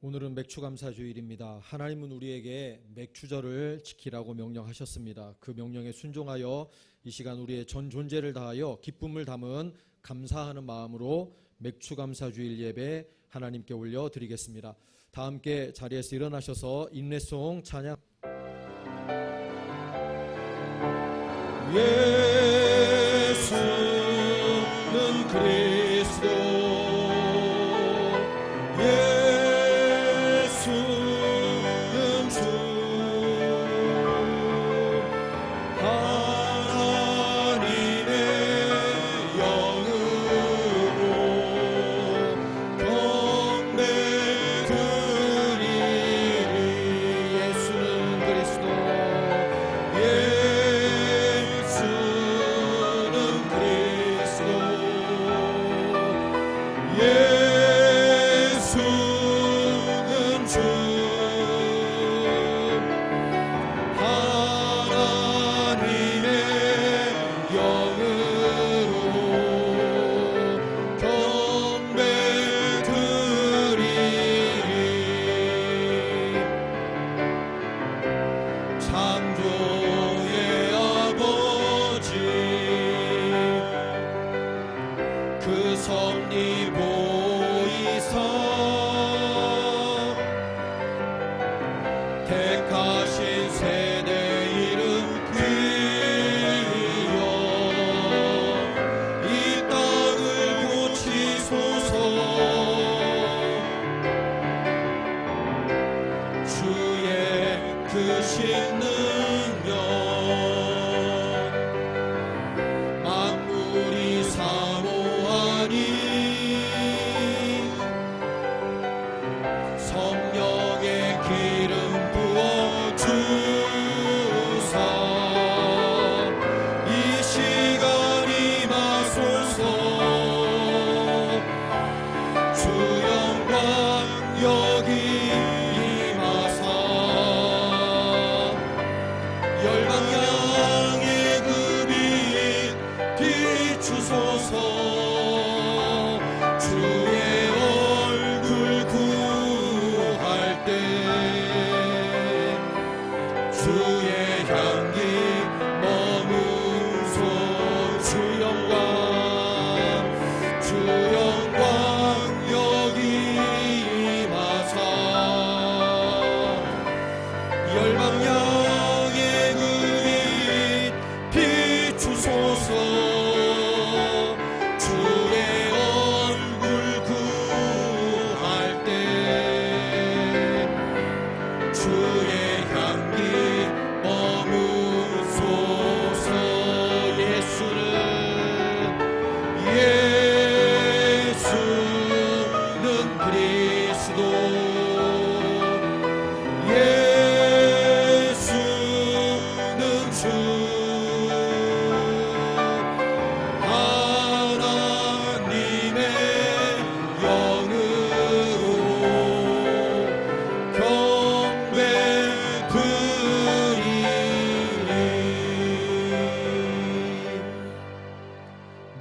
오늘은 맥추감사주일입니다. 하나님은 우리에게 맥추절을 지키라고 명령하셨습니다. 그 명령에 순종하여 이 시간 우리의 전 존재를 다하여 기쁨을 담은 감사하는 마음으로 맥추감사주일 예배 하나님께 올려드리겠습니다. 다 함께 자리에서 일어나셔서 인내송 찬양. 예수는 그리스도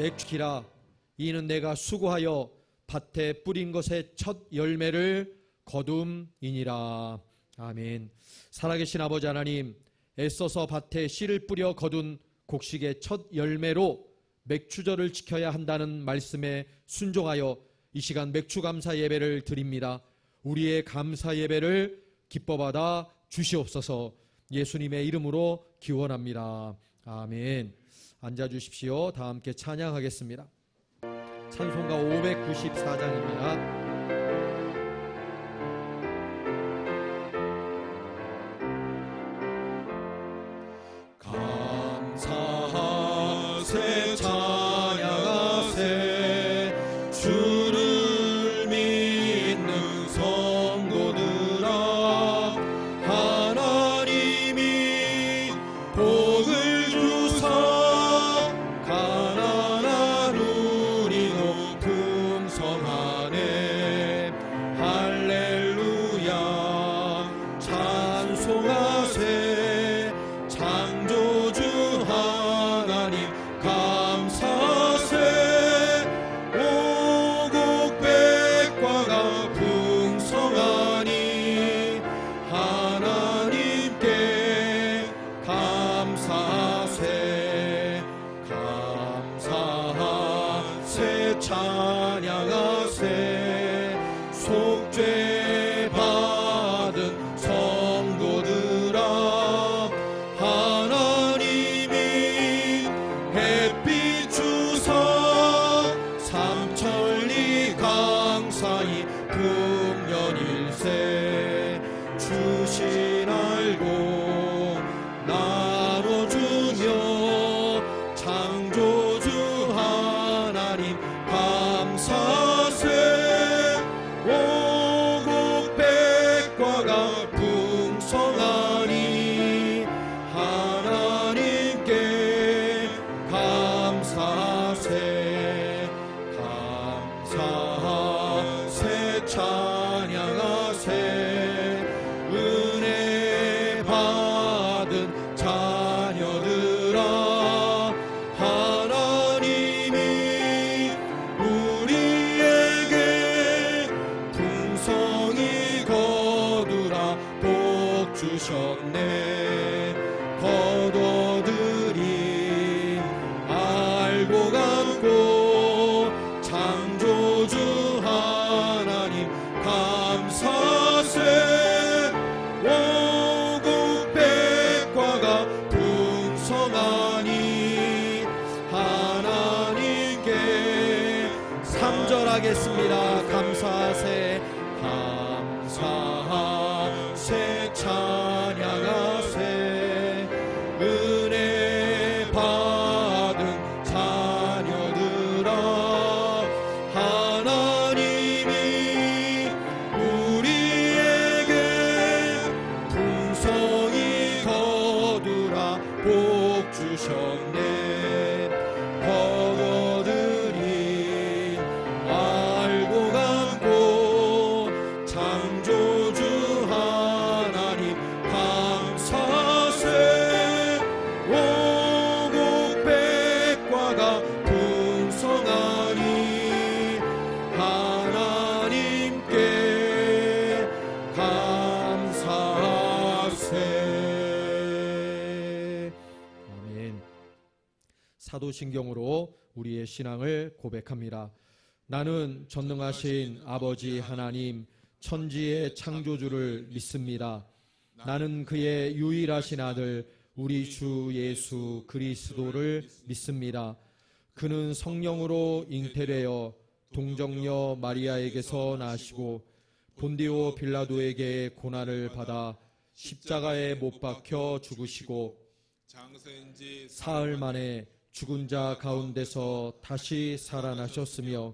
맥추기라. 이는 내가 수고하여 밭에 뿌린 것의 첫 열매를 거둠이니라. 아멘. 살아계신 아버지 하나님, 애써서 밭에 씨를 뿌려 거둔 곡식의 첫 열매로 맥추절을 지켜야 한다는 말씀에 순종하여 이 시간 맥추감사 예배를 드립니다. 우리의 감사 예배를 기뻐받아 주시옵소서. 예수님의 이름으로 기원합니다. 아멘. 앉아주십시오. 다 함께 찬양하겠습니다. 찬송가 594장입니다. 감사하세 찬양하세 주를 믿는 성도들아 하나님이 복을 주사 가난한 우리 높은 성 안에 받은 자녀들아, 하나님이 우리에게 풍성히 거두라 복 주셨네. 거둬들이 알고 감고 창조주 하나님 감사세. 오국 백과가 풍성하니 하나님께 3절 하겠습니다. 감사세 감사하세 찬양하세. 은혜 받은 자녀들아, 하나님이 우리에게 풍성히 거두라 복 주셨네. 거거들이 알고 감고 창조주 하나님 감사세. 오국 백과가 풍성하니 하나님께 감사하세. 아멘. 사도신경으로 우리의 신앙을 고백합니다. 나는 전능하신 아버지 하나님 천지의 창조주를 믿습니다. 나는 그의 유일하신 아들 우리 주 예수 그리스도를 믿습니다. 그는 성령으로 잉태되어 동정녀 마리아에게서 나시고 본디오 빌라도에게 고난을 받아 십자가에 못 박혀 죽으시고 장사한 지 사흘 만에 죽은 자 가운데서 다시 살아나셨으며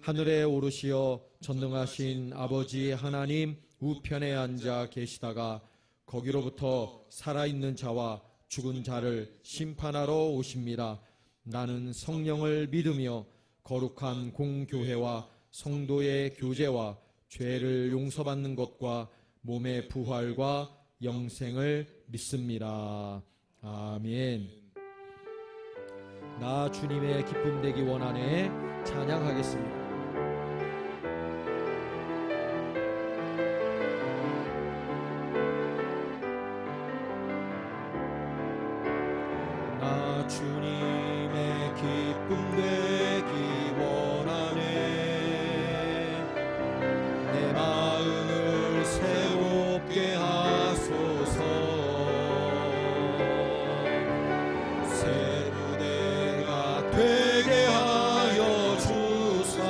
하늘에 오르시어 전능하신 아버지 하나님 우편에 앉아 계시다가 거기로부터 살아있는 자와 죽은 자를 심판하러 오십니다. 나는 성령을 믿으며 거룩한 공교회와 성도의 교제와 죄를 용서받는 것과 몸의 부활과 영생을 믿습니다. 아멘. 나 주님의 기쁨 되기 원하네. 찬양하겠습니다. 나 주님의 기쁨 되기 원하네. 내 마음을 새롭게 하소서. 새 부대가 되게 하여 주사.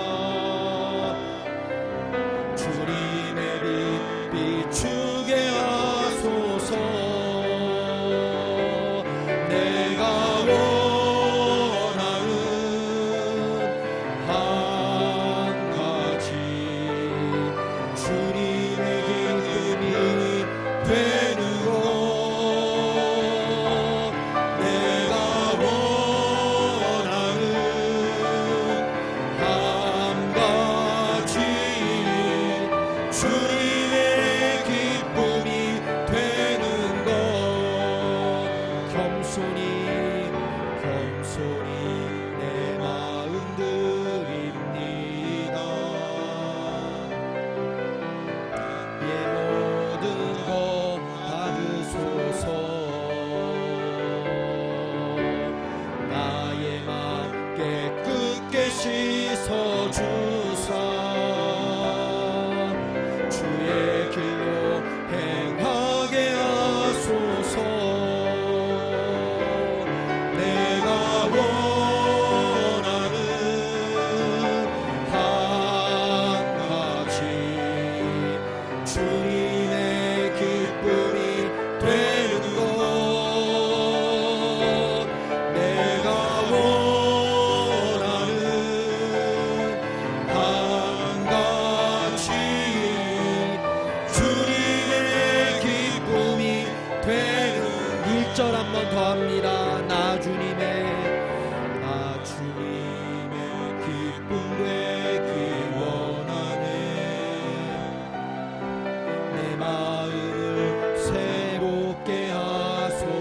주님의 빛 비추게 하소서. 내가 원하는 한 가지 주님의 기쁨이 되는 것. 내가 원하는 한 가지 주님의 기쁨이 되는 것. 겸손히 내 마음 드립니다. 예 모든 것 받으소서. 나의 맘 깨끗게 씻어주사. 주의 길로 행하게 하소서. 내가 원하는 한 가지 주님의 기쁨이 되는 것. 내가 원하는 한 가지 주님의 기쁨이 되는 1절 한 번 더 합니다. 나 주님의 기쁨 되기 원하네. 내 마음을 새롭게 하소서.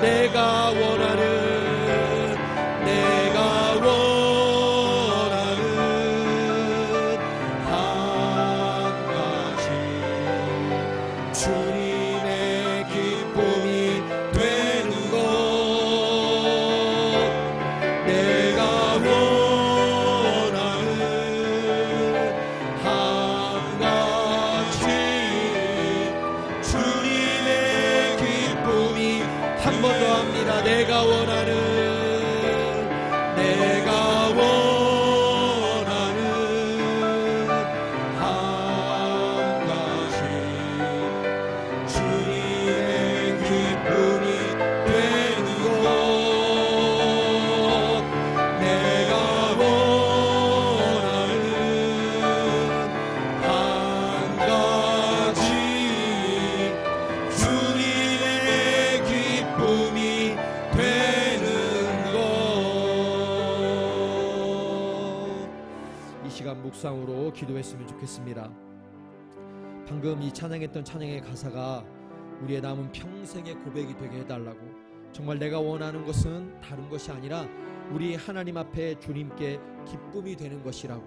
내가 원하는 한 가지 주님의 기쁨이 되는 것 내가 원하는 한 가지 주님의 기쁨이 한 번 더 합니다. 내가 원하는 한 가지 주님의 기쁨이 되는 것 내가 원하는 한 가지 주님의 기쁨이 되는 것. 이 시간 묵상으로 기도했으면 좋겠습니다. 방금 이 찬양했던 찬양의 가사가 우리의 남은 평생의 고백이 되게 해달라고, 정말 내가 원하는 것은 다른 것이 아니라 우리 하나님 앞에 주님께 기쁨이 되는 것이라고,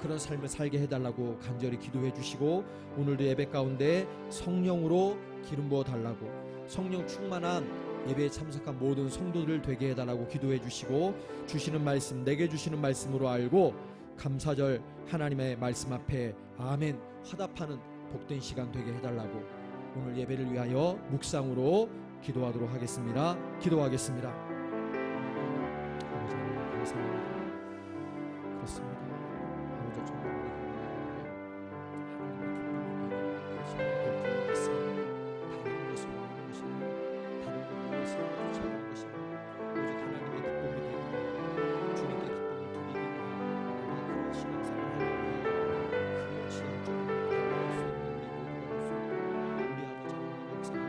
그런 삶을 살게 해달라고 간절히 기도해 주시고, 오늘도 예배 가운데 성령으로 기름 부어 달라고, 성령 충만한 예배에 참석한 모든 성도들 되게 해달라고 기도해 주시고, 주시는 말씀, 내게 주시는 말씀으로 알고 감사절 하나님의 말씀 앞에 아멘 화답하는 복된 시간 되게 해달라고 오늘 예배를 위하여 묵상으로 기도하도록 하겠습니다. 기도하겠습니다. 아버지 하나님 감사합니다. 그렇습니다. 아버지 정말 하나님의 기쁨을 다른 것을 원하는 것입니다. 다른 것을 쫓아가는 것입니다. 오직 하나님의 기쁨이 되고 주님께 기쁨을 드리기 위한 그런 신앙생활을 하기 위해 그 지향점을 달려갈 수 있는 우리 모두가 될 수 있도록 우리 아버지 하나님 역사를 주시옵소서. 아버지 하나님 붙잡아 주시옵소서.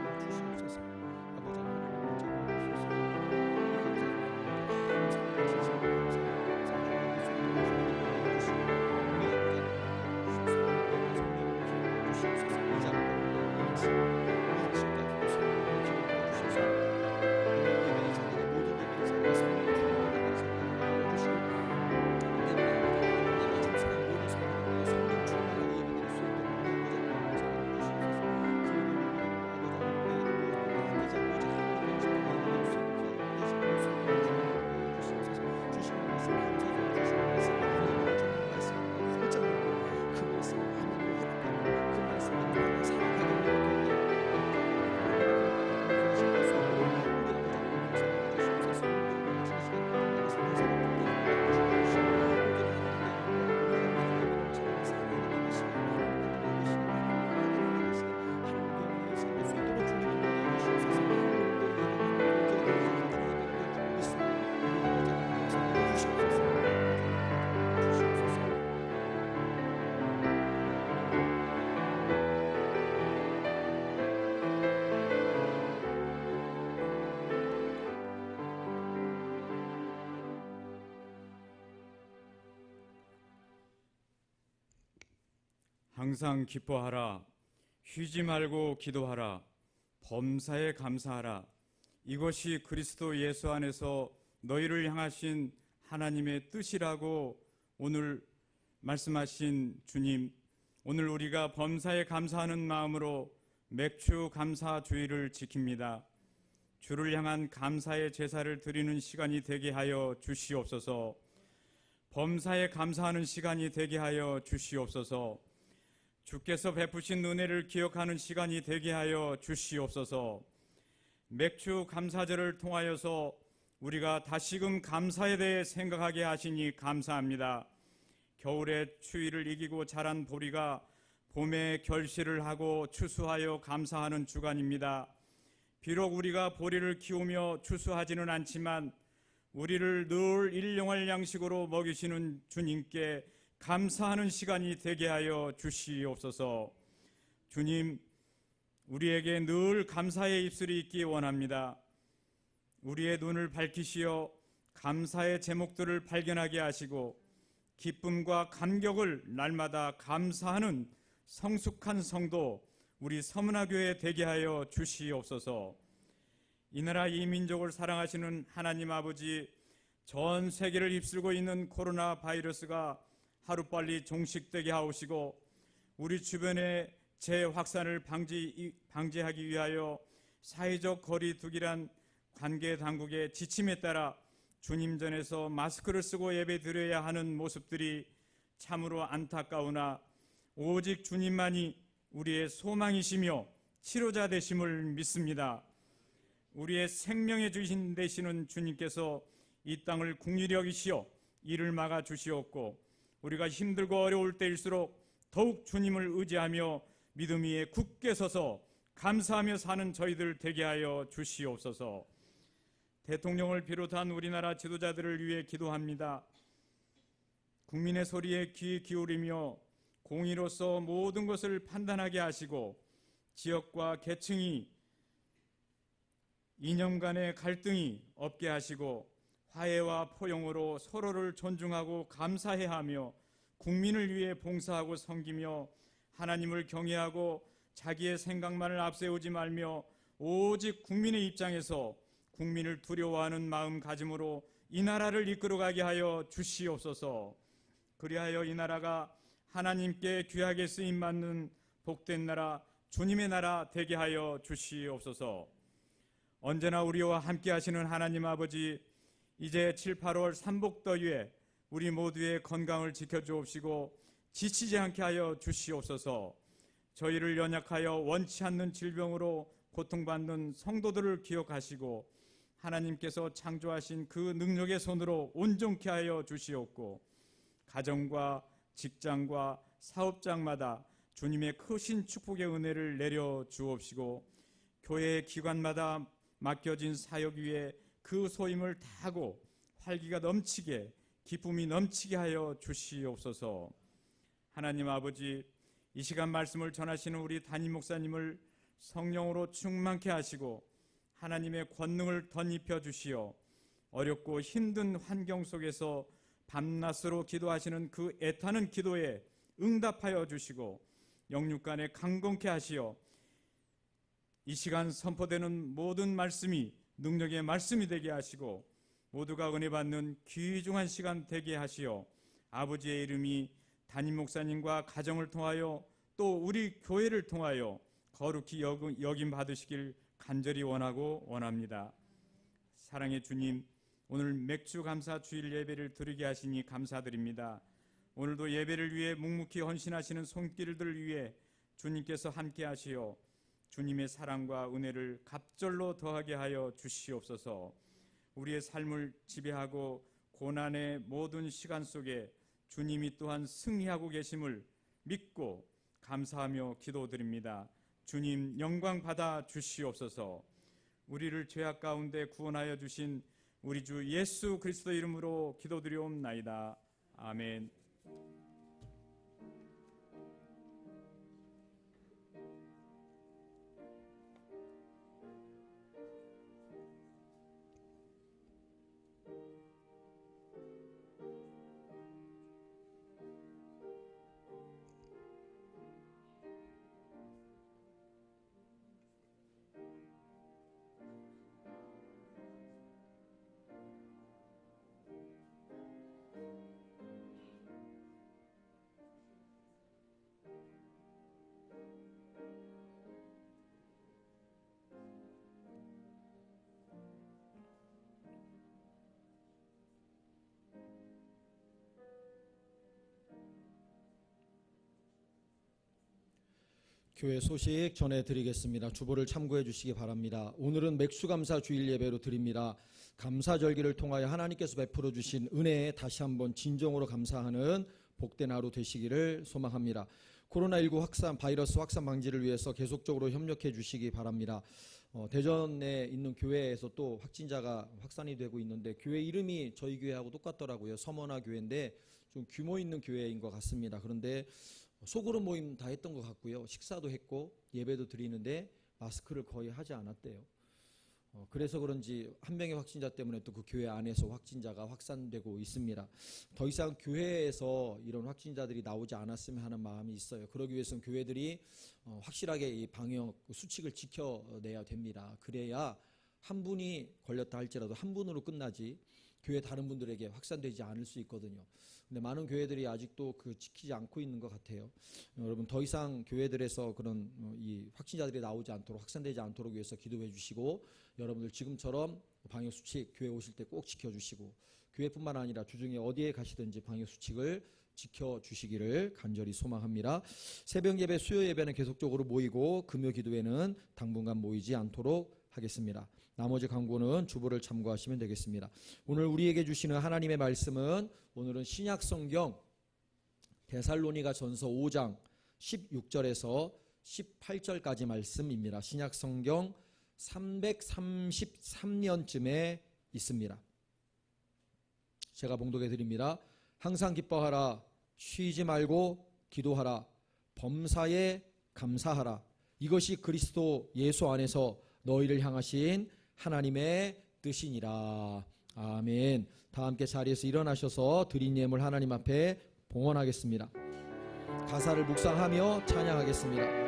항상 기뻐하라. 쉬지 말고 기도하라. 범사에 감사하라. 이것이 그리스도 예수 안에서 너희를 향하신 하나님의 뜻이라고 오늘 말씀하신 주님, 오늘 우리가 범사에 감사하는 마음으로 맥주 감사 주일을 지킵니다. 주를 향한 감사의 제사를 드리는 시간이 되게 하여 주시옵소서. 범사에 감사하는 시간이 되게 하여 주시옵소서. 주께서 베푸신 은혜를 기억하는 시간이 되게 하여 주시옵소서. 맥주 감사절을 통하여서 우리가 다시금 감사에 대해 생각하게 하시니 감사합니다. 겨울의 추위를 이기고 자란 보리가 봄에 결실을 하고 추수하여 감사하는 주간입니다. 비록 우리가 보리를 키우며 추수하지는 않지만 우리를 늘 일용할 양식으로 먹이시는 주님께 감사하는 시간이 되게 하여 주시옵소서. 주님, 우리에게 늘 감사의 입술이 있기 원합니다. 우리의 눈을 밝히시어 감사의 제목들을 발견하게 하시고 기쁨과 감격을 날마다 감사하는 성숙한 성도 우리 서문화교회 되게 하여 주시옵소서. 이 나라 이 민족을 사랑하시는 하나님 아버지, 전 세계를 휩쓸고 있는 코로나 바이러스가 하루빨리 종식되게 하옵시고 우리 주변의 재확산을 방지하기 위하여 사회적 거리 두기란 관계 당국의 지침에 따라 주님 전에서 마스크를 쓰고 예배 드려야 하는 모습들이 참으로 안타까우나 오직 주님만이 우리의 소망이시며 치료자 되심을 믿습니다. 우리의 생명의 주신 되시는 주님께서 이 땅을 긍휼히 여기시어 이를 막아 주시옵고 우리가 힘들고 어려울 때일수록 더욱 주님을 의지하며 믿음 위에 굳게 서서 감사하며 사는 저희들 되게 하여 주시옵소서. 대통령을 비롯한 우리나라 지도자들을 위해 기도합니다. 국민의 소리에 귀 기울이며 공의로서 모든 것을 판단하게 하시고 지역과 계층이 이념 간의 갈등이 없게 하시고 화해와 포용으로 서로를 존중하고 감사해야 하며 국민을 위해 봉사하고 섬기며 하나님을 경외하고 자기의 생각만을 앞세우지 말며 오직 국민의 입장에서 국민을 두려워하는 마음가짐으로 이 나라를 이끌어가게 하여 주시옵소서. 그리하여 이 나라가 하나님께 귀하게 쓰임받는 복된 나라, 주님의 나라 되게 하여 주시옵소서. 언제나 우리와 함께 하시는 하나님 아버지, 이제 7, 8월 삼복더위에 우리 모두의 건강을 지켜주옵시고 지치지 않게 하여 주시옵소서. 저희를 연약하여 원치 않는 질병으로 고통받는 성도들을 기억하시고 하나님께서 창조하신 그 능력의 손으로 온전케 하여 주시옵고 가정과 직장과 사업장마다 주님의 크신 축복의 은혜를 내려 주옵시고 교회 기관마다 맡겨진 사역 위에 그 소임을 다하고 활기가 넘치게 기쁨이 넘치게 하여 주시옵소서. 하나님 아버지, 이 시간 말씀을 전하시는 우리 담임 목사님을 성령으로 충만케 하시고 하나님의 권능을 덧입혀 주시어 어렵고 힘든 환경 속에서 밤낮으로 기도하시는 그 애타는 기도에 응답하여 주시고 영육간에 강건케 하시어 이 시간 선포되는 모든 말씀이 능력의 말씀이 되게 하시고 모두가 은혜 받는 귀중한 시간 되게 하시어 아버지의 이름이 담임 목사님과 가정을 통하여 또 우리 교회를 통하여 거룩히 여김 받으시길 간절히 원하고 원합니다. 사랑의 주님, 오늘 맥주 감사 주일 예배를 드리게 하시니 감사드립니다. 오늘도 예배를 위해 묵묵히 헌신하시는 손길들 위해 주님께서 함께 하시어 주님의 사랑과 은혜를 갑절로 더하게 하여 주시옵소서. 우리의 삶을 지배하고 고난의 모든 시간 속에 주님이 또한 승리하고 계심을 믿고 감사하며 기도드립니다. 주님 영광 받아 주시옵소서. 우리를 죄악 가운데 구원하여 주신 우리 주 예수 그리스도 이름으로 기도드리옵나이다. 아멘. 교회 소식 전해드리겠습니다. 주보를 참고해 주시기 바랍니다. 오늘은 맥수감사 주일 예배로 드립니다. 감사절기를 통하여 하나님께서 베풀어 주신 은혜에 다시 한번 진정으로 감사하는 복된 하루 되시기를 소망합니다. 코로나19 바이러스 확산 방지를 위해서 계속적으로 협력해 주시기 바랍니다. 대전에 있는 교회에서 또 확진자가 확산이 되고 있는데 교회 이름이 저희 교회하고 똑같더라고요. 서머나 교회인데 좀 규모 있는 교회인 것 같습니다. 그런데 소그룹 모임 다 했던 것 같고요. 식사도 했고 예배도 드리는데 마스크를 거의 하지 않았대요. 그래서 그런지 한 명의 확진자 때문에 또 그 교회 안에서 확진자가 확산되고 있습니다. 더 이상 교회에서 이런 확진자들이 나오지 않았으면 하는 마음이 있어요. 그러기 위해서는 교회들이 확실하게 이 방역 수칙을 지켜내야 됩니다. 그래야 한 분이 걸렸다 할지라도 한 분으로 끝나지 교회 다른 분들에게 확산되지 않을 수 있거든요. 근데 많은 교회들이 아직도 지키지 않고 있는 것 같아요. 여러분 더 이상 교회들에서 그런 이 확진자들이 나오지 않도록 확산되지 않도록 위해서 기도해 주시고, 여러분들 지금처럼 방역수칙 교회 오실 때 꼭 지켜주시고, 교회뿐만 아니라 주중에 어디에 가시든지 방역수칙을 지켜주시기를 간절히 소망합니다. 새벽 예배, 수요 예배는 계속적으로 모이고 금요 기도회는 당분간 모이지 않도록 하겠습니다. 나머지 광고는 주보를 참고하시면 되겠습니다. 오늘 우리에게 주시는 하나님의 말씀은 오늘은 신약성경 데살로니가 전서 5장 16절에서 18절까지 말씀입니다. 신약성경 333년쯤에 있습니다. 제가 봉독해 드립니다. 항상 기뻐하라, 쉬지 말고 기도하라, 범사에 감사하라. 이것이 그리스도 예수 안에서 너희를 향하신 하나님의 뜻이니라. 아멘. 다 함께 자리에서 일어나셔서 드린 예물 하나님 앞에 봉헌하겠습니다. 가사를 묵상하며 찬양하겠습니다.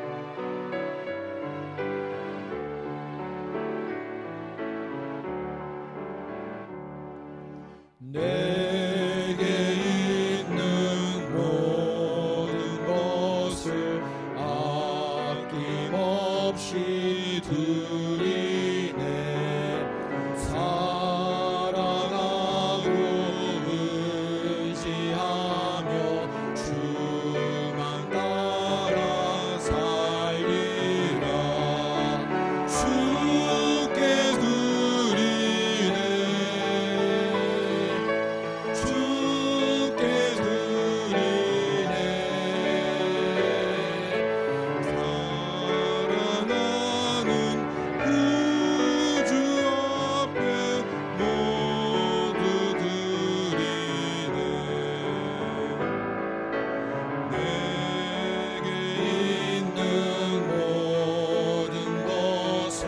내게 있는 모든 것을 아낌없이 드리네. 사랑하고 의지하며 주만 따라 살리라. 주께 드리네. 주께 드리네. 사랑하는 구주 앞에 모두 드리네. 내게 있는 모든 것을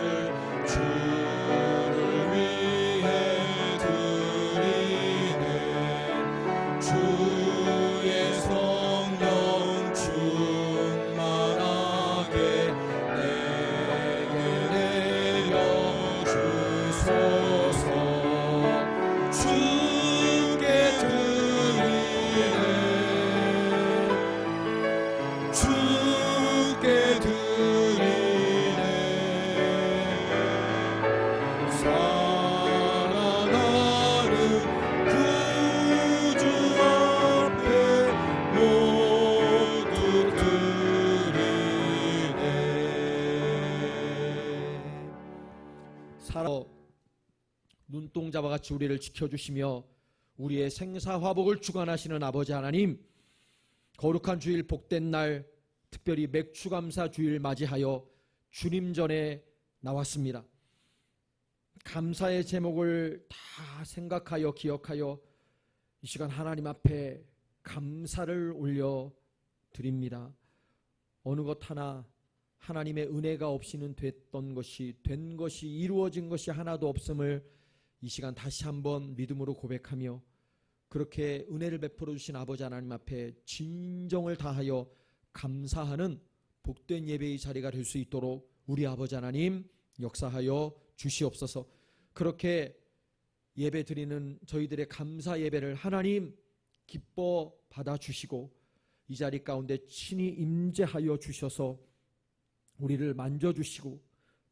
주를 위해 드리네. 주의 성령 충만하게 내게 내려주소서. 주께 드리네. 주께 드리네. 사랑하는 구주 앞에 모두 드리네. 살아 눈동자와 같이 우리를 지켜주시며 우리의 생사화복을 주관하시는 아버지 하나님, 거룩한 주일 복된 날, 특별히 맥추감사 주일 맞이하여 주님 전에 나왔습니다. 감사의 제목을 다 생각하여 기억하여 이 시간 하나님 앞에 감사를 올려 드립니다. 어느 것 하나 하나님의 은혜가 없이는 된 것이 이루어진 것이 하나도 없음을 이 시간 다시 한번 믿음으로 고백하며, 그렇게 은혜를 베풀어 주신 아버지 하나님 앞에 진정을 다하여 감사하는 복된 예배의 자리가 될 수 있도록 우리 아버지 하나님 역사하여 주시옵소서. 그렇게 예배 드리는 저희들의 감사 예배를 하나님 기뻐 받아주시고 이 자리 가운데 친히 임재하여 주셔서 우리를 만져주시고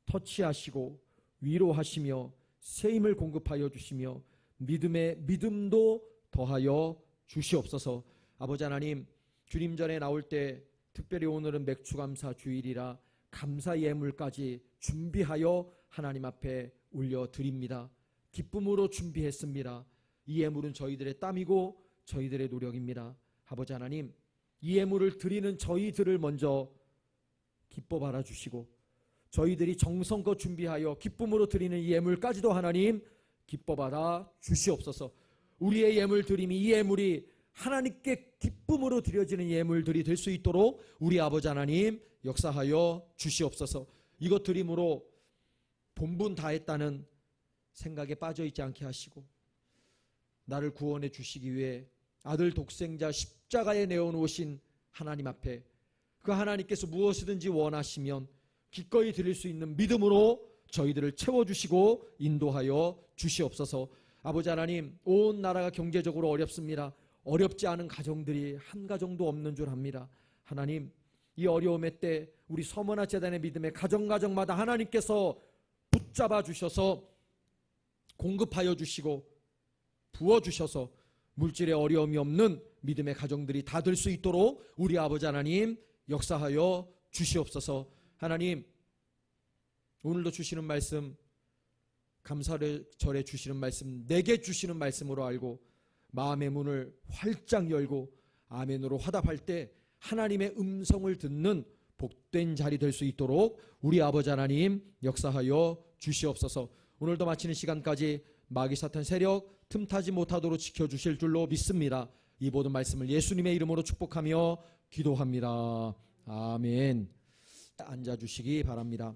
터치하시고 위로하시며 새 힘을 공급하여 주시며 믿음도 더하여 주시옵소서. 아버지 하나님, 주님 전에 나올 때 특별히 오늘은 맥추감사 주일이라 감사 예물까지 준비하여 하나님 앞에 올려드립니다. 기쁨으로 준비했습니다. 이 예물은 저희들의 땀이고 저희들의 노력입니다. 아버지 하나님, 이 예물을 드리는 저희들을 먼저 기뻐 바라주시고 저희들이 정성껏 준비하여 기쁨으로 드리는 이 예물까지도 하나님 기뻐 받아 주시옵소서. 우리의 예물 드림이 이 예물이 하나님께 기쁨으로 드려지는 예물들이 될 수 있도록 우리 아버지 하나님 역사하여 주시옵소서. 이것 드림으로 본분 다했다는 생각에 빠져있지 않게 하시고 나를 구원해 주시기 위해 아들 독생자 십자가에 내어놓으신 하나님 앞에 그 하나님께서 무엇이든지 원하시면 기꺼이 드릴 수 있는 믿음으로 저희들을 채워주시고 인도하여 주시옵소서. 아버지 하나님, 온 나라가 경제적으로 어렵습니다. 어렵지 않은 가정들이 한 가정도 없는 줄 압니다. 하나님, 이 어려움의 때 우리 서머나 재단의 믿음의 가정마다 하나님께서 붙잡아 주셔서 공급하여 주시고 부어주셔서 물질의 어려움이 없는 믿음의 가정들이 다 될 수 있도록 우리 아버지 하나님 역사하여 주시옵소서. 하나님, 오늘도 주시는 말씀, 감사절에 주시는 말씀, 내게 주시는 말씀으로 알고 마음의 문을 활짝 열고 아멘으로 화답할 때 하나님의 음성을 듣는 복된 자리 될 수 있도록 우리 아버지 하나님 역사하여 주시옵소서. 오늘도 마치는 시간까지 마귀 사탄 세력 틈타지 못하도록 지켜주실 줄로 믿습니다. 이 모든 말씀을 예수님의 이름으로 축복하며 기도합니다. 아멘. 앉아주시기 바랍니다.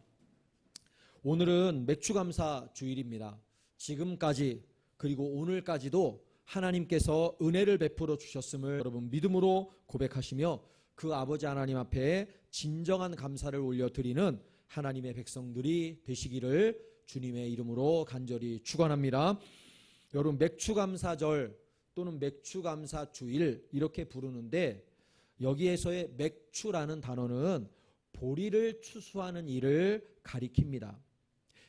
오늘은 맥주감사 주일입니다. 지금까지 그리고 오늘까지도 하나님께서 은혜를 베풀어 주셨음을 여러분 믿음으로 고백하시며 그 아버지 하나님 앞에 진정한 감사를 올려드리는 하나님의 백성들이 되시기를 주님의 이름으로 간절히 축원합니다. 여러분, 맥주감사절 또는 맥주감사주일 이렇게 부르는데 여기에서의 맥주라는 단어는 보리를 추수하는 일을 가리킵니다.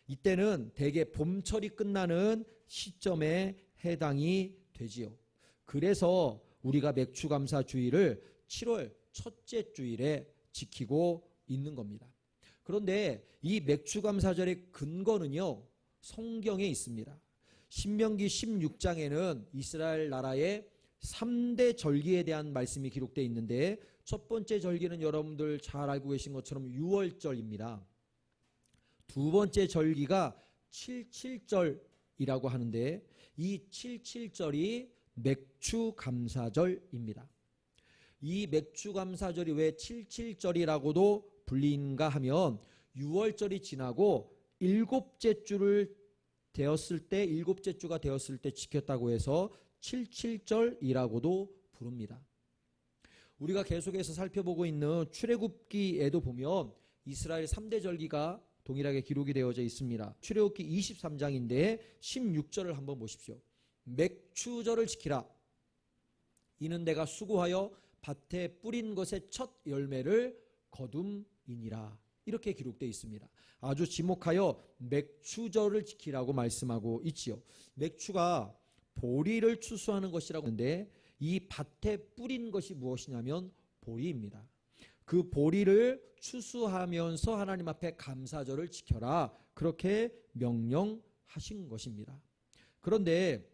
이때는 대개 봄철이 끝나는 시점에 해당이 되지요. 그래서 우리가 맥주감사주일을 7월 첫째 주일에 지키고 있는 겁니다. 그런데 이 맥주감사절의 근거는요, 성경에 있습니다. 신명기 16장에는 이스라엘 나라의 3대 절기에 대한 말씀이 기록되어 있는데 첫 번째 절기는 여러분들 잘 알고 계신 것처럼 유월절입니다. 두 번째 절기가 칠칠절이라고 하는데 이 칠칠절이 맥주감사절입니다. 이 맥주감사절이 왜 칠칠절이라고도 불리는가 하면 유월절이 지나고 일곱째 주가 되었을 때 지켰다고 해서 칠칠절이라고도 부릅니다. 우리가 계속해서 살펴보고 있는 출애굽기에도 보면 이스라엘 3대 절기가 동일하게 기록이 되어져 있습니다. 출애굽기 23장인데 16절을 한번 보십시오. 맥추절을 지키라. 이는 내가 수고하여 밭에 뿌린 것의 첫 열매를 거둠이니라. 이렇게 기록되어 있습니다. 아주 지목하여 맥추절을 지키라고 말씀하고 있지요. 맥추가 보리를 추수하는 것이라고 하는데 이 밭에 뿌린 것이 무엇이냐면 보리입니다. 그 보리를 추수하면서 하나님 앞에 감사절을 지켜라. 그렇게 명령하신 것입니다. 그런데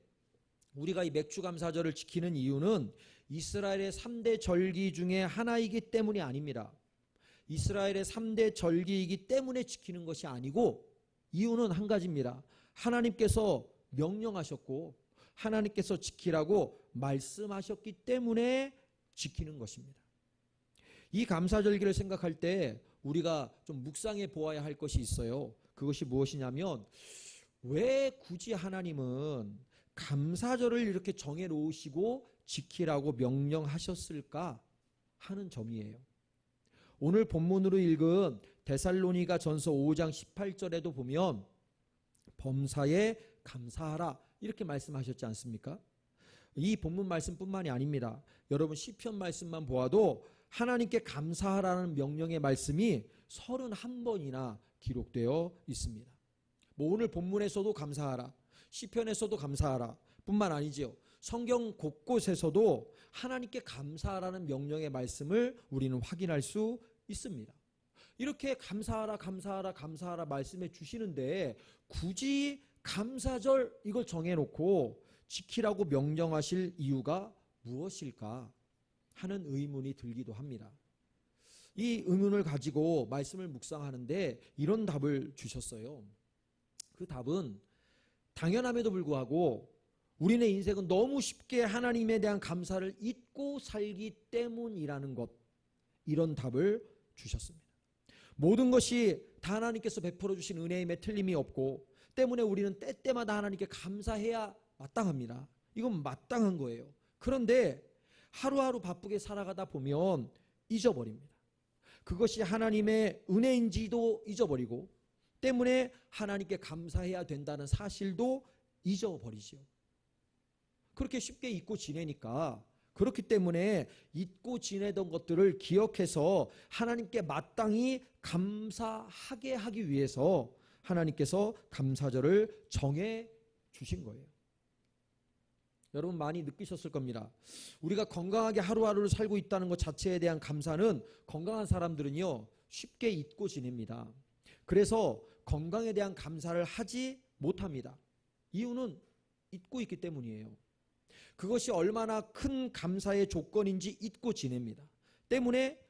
우리가 이 맥주감사절을 지키는 이유는 이스라엘의 3대 절기 중에 하나이기 때문이 아닙니다. 이스라엘의 3대 절기이기 때문에 지키는 것이 아니고 이유는 한 가지입니다. 하나님께서 명령하셨고 하나님께서 지키라고 말씀하셨기 때문에 지키는 것입니다. 이 감사절기를 생각할 때 우리가 좀 묵상해 보아야 할 것이 있어요. 그것이 무엇이냐면 왜 굳이 하나님은 감사절을 이렇게 정해 놓으시고 지키라고 명령하셨을까 하는 점이에요. 오늘 본문으로 읽은 데살로니가 전서 5장 18절에도 보면 범사에 감사하라 이렇게 말씀하셨지 않습니까? 이 본문 말씀뿐만이 아닙니다. 여러분 시편 말씀만 보아도 하나님께 감사하라는 명령의 말씀이 31번이나 기록되어 있습니다. 오늘 본문에서도 감사하라, 시편에서도 감사하라 뿐만 아니지요. 성경 곳곳에서도 하나님께 감사하라는 명령의 말씀을 우리는 확인할 수 있습니다. 이렇게 감사하라 말씀해 주시는데 굳이 감사절 이걸 정해놓고 지키라고 명령하실 이유가 무엇일까 하는 의문이 들기도 합니다. 이 의문을 가지고 말씀을 묵상하는데 이런 답을 주셨어요. 그 답은 당연함에도 불구하고 우리네 인생은 너무 쉽게 하나님에 대한 감사를 잊고 살기 때문이라는 것, 이런 답을 주셨습니다. 모든 것이 다 하나님께서 베풀어 주신 은혜임에 틀림이 없고 때문에 우리는 때때마다 하나님께 감사해야 마땅합니다. 이건 마땅한 거예요. 그런데 하루하루 바쁘게 살아가다 보면 잊어버립니다. 그것이 하나님의 은혜인지도 잊어버리고 때문에 하나님께 감사해야 된다는 사실도 잊어버리죠. 그렇게 쉽게 잊고 지내니까, 그렇기 때문에 잊고 지내던 것들을 기억해서 하나님께 마땅히 감사하게 하기 위해서 하나님께서 감사절을 정해 주신 거예요. 여러분 많이 느끼셨을 겁니다. 우리가 건강하게 하루하루를 살고 있다는 것 자체에 대한 감사는 건강한 사람들은요 쉽게 잊고 지냅니다. 그래서 건강에 대한 감사를 하지 못합니다. 이유는 잊고 있기 때문이에요. 그것이 얼마나 큰 감사의 조건인지 잊고 지냅니다. 때문에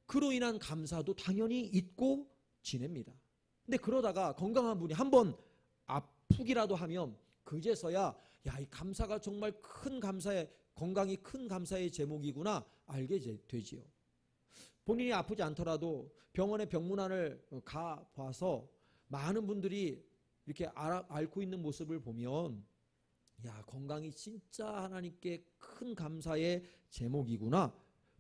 그로 인한 감사도 당연히 잊고 지냅니다. 근데 그러다가 건강한 분이 한번 아프기라도 하면 그제서야 야, 이 감사가 정말 큰 감사의, 건강이 큰 감사의 제목이구나 알게 되지요. 본인이 아프지 않더라도 병원에 병문안을 가봐서 많은 분들이 이렇게 앓고 있는 모습을 보면 야, 건강이 진짜 하나님께 큰 감사의 제목이구나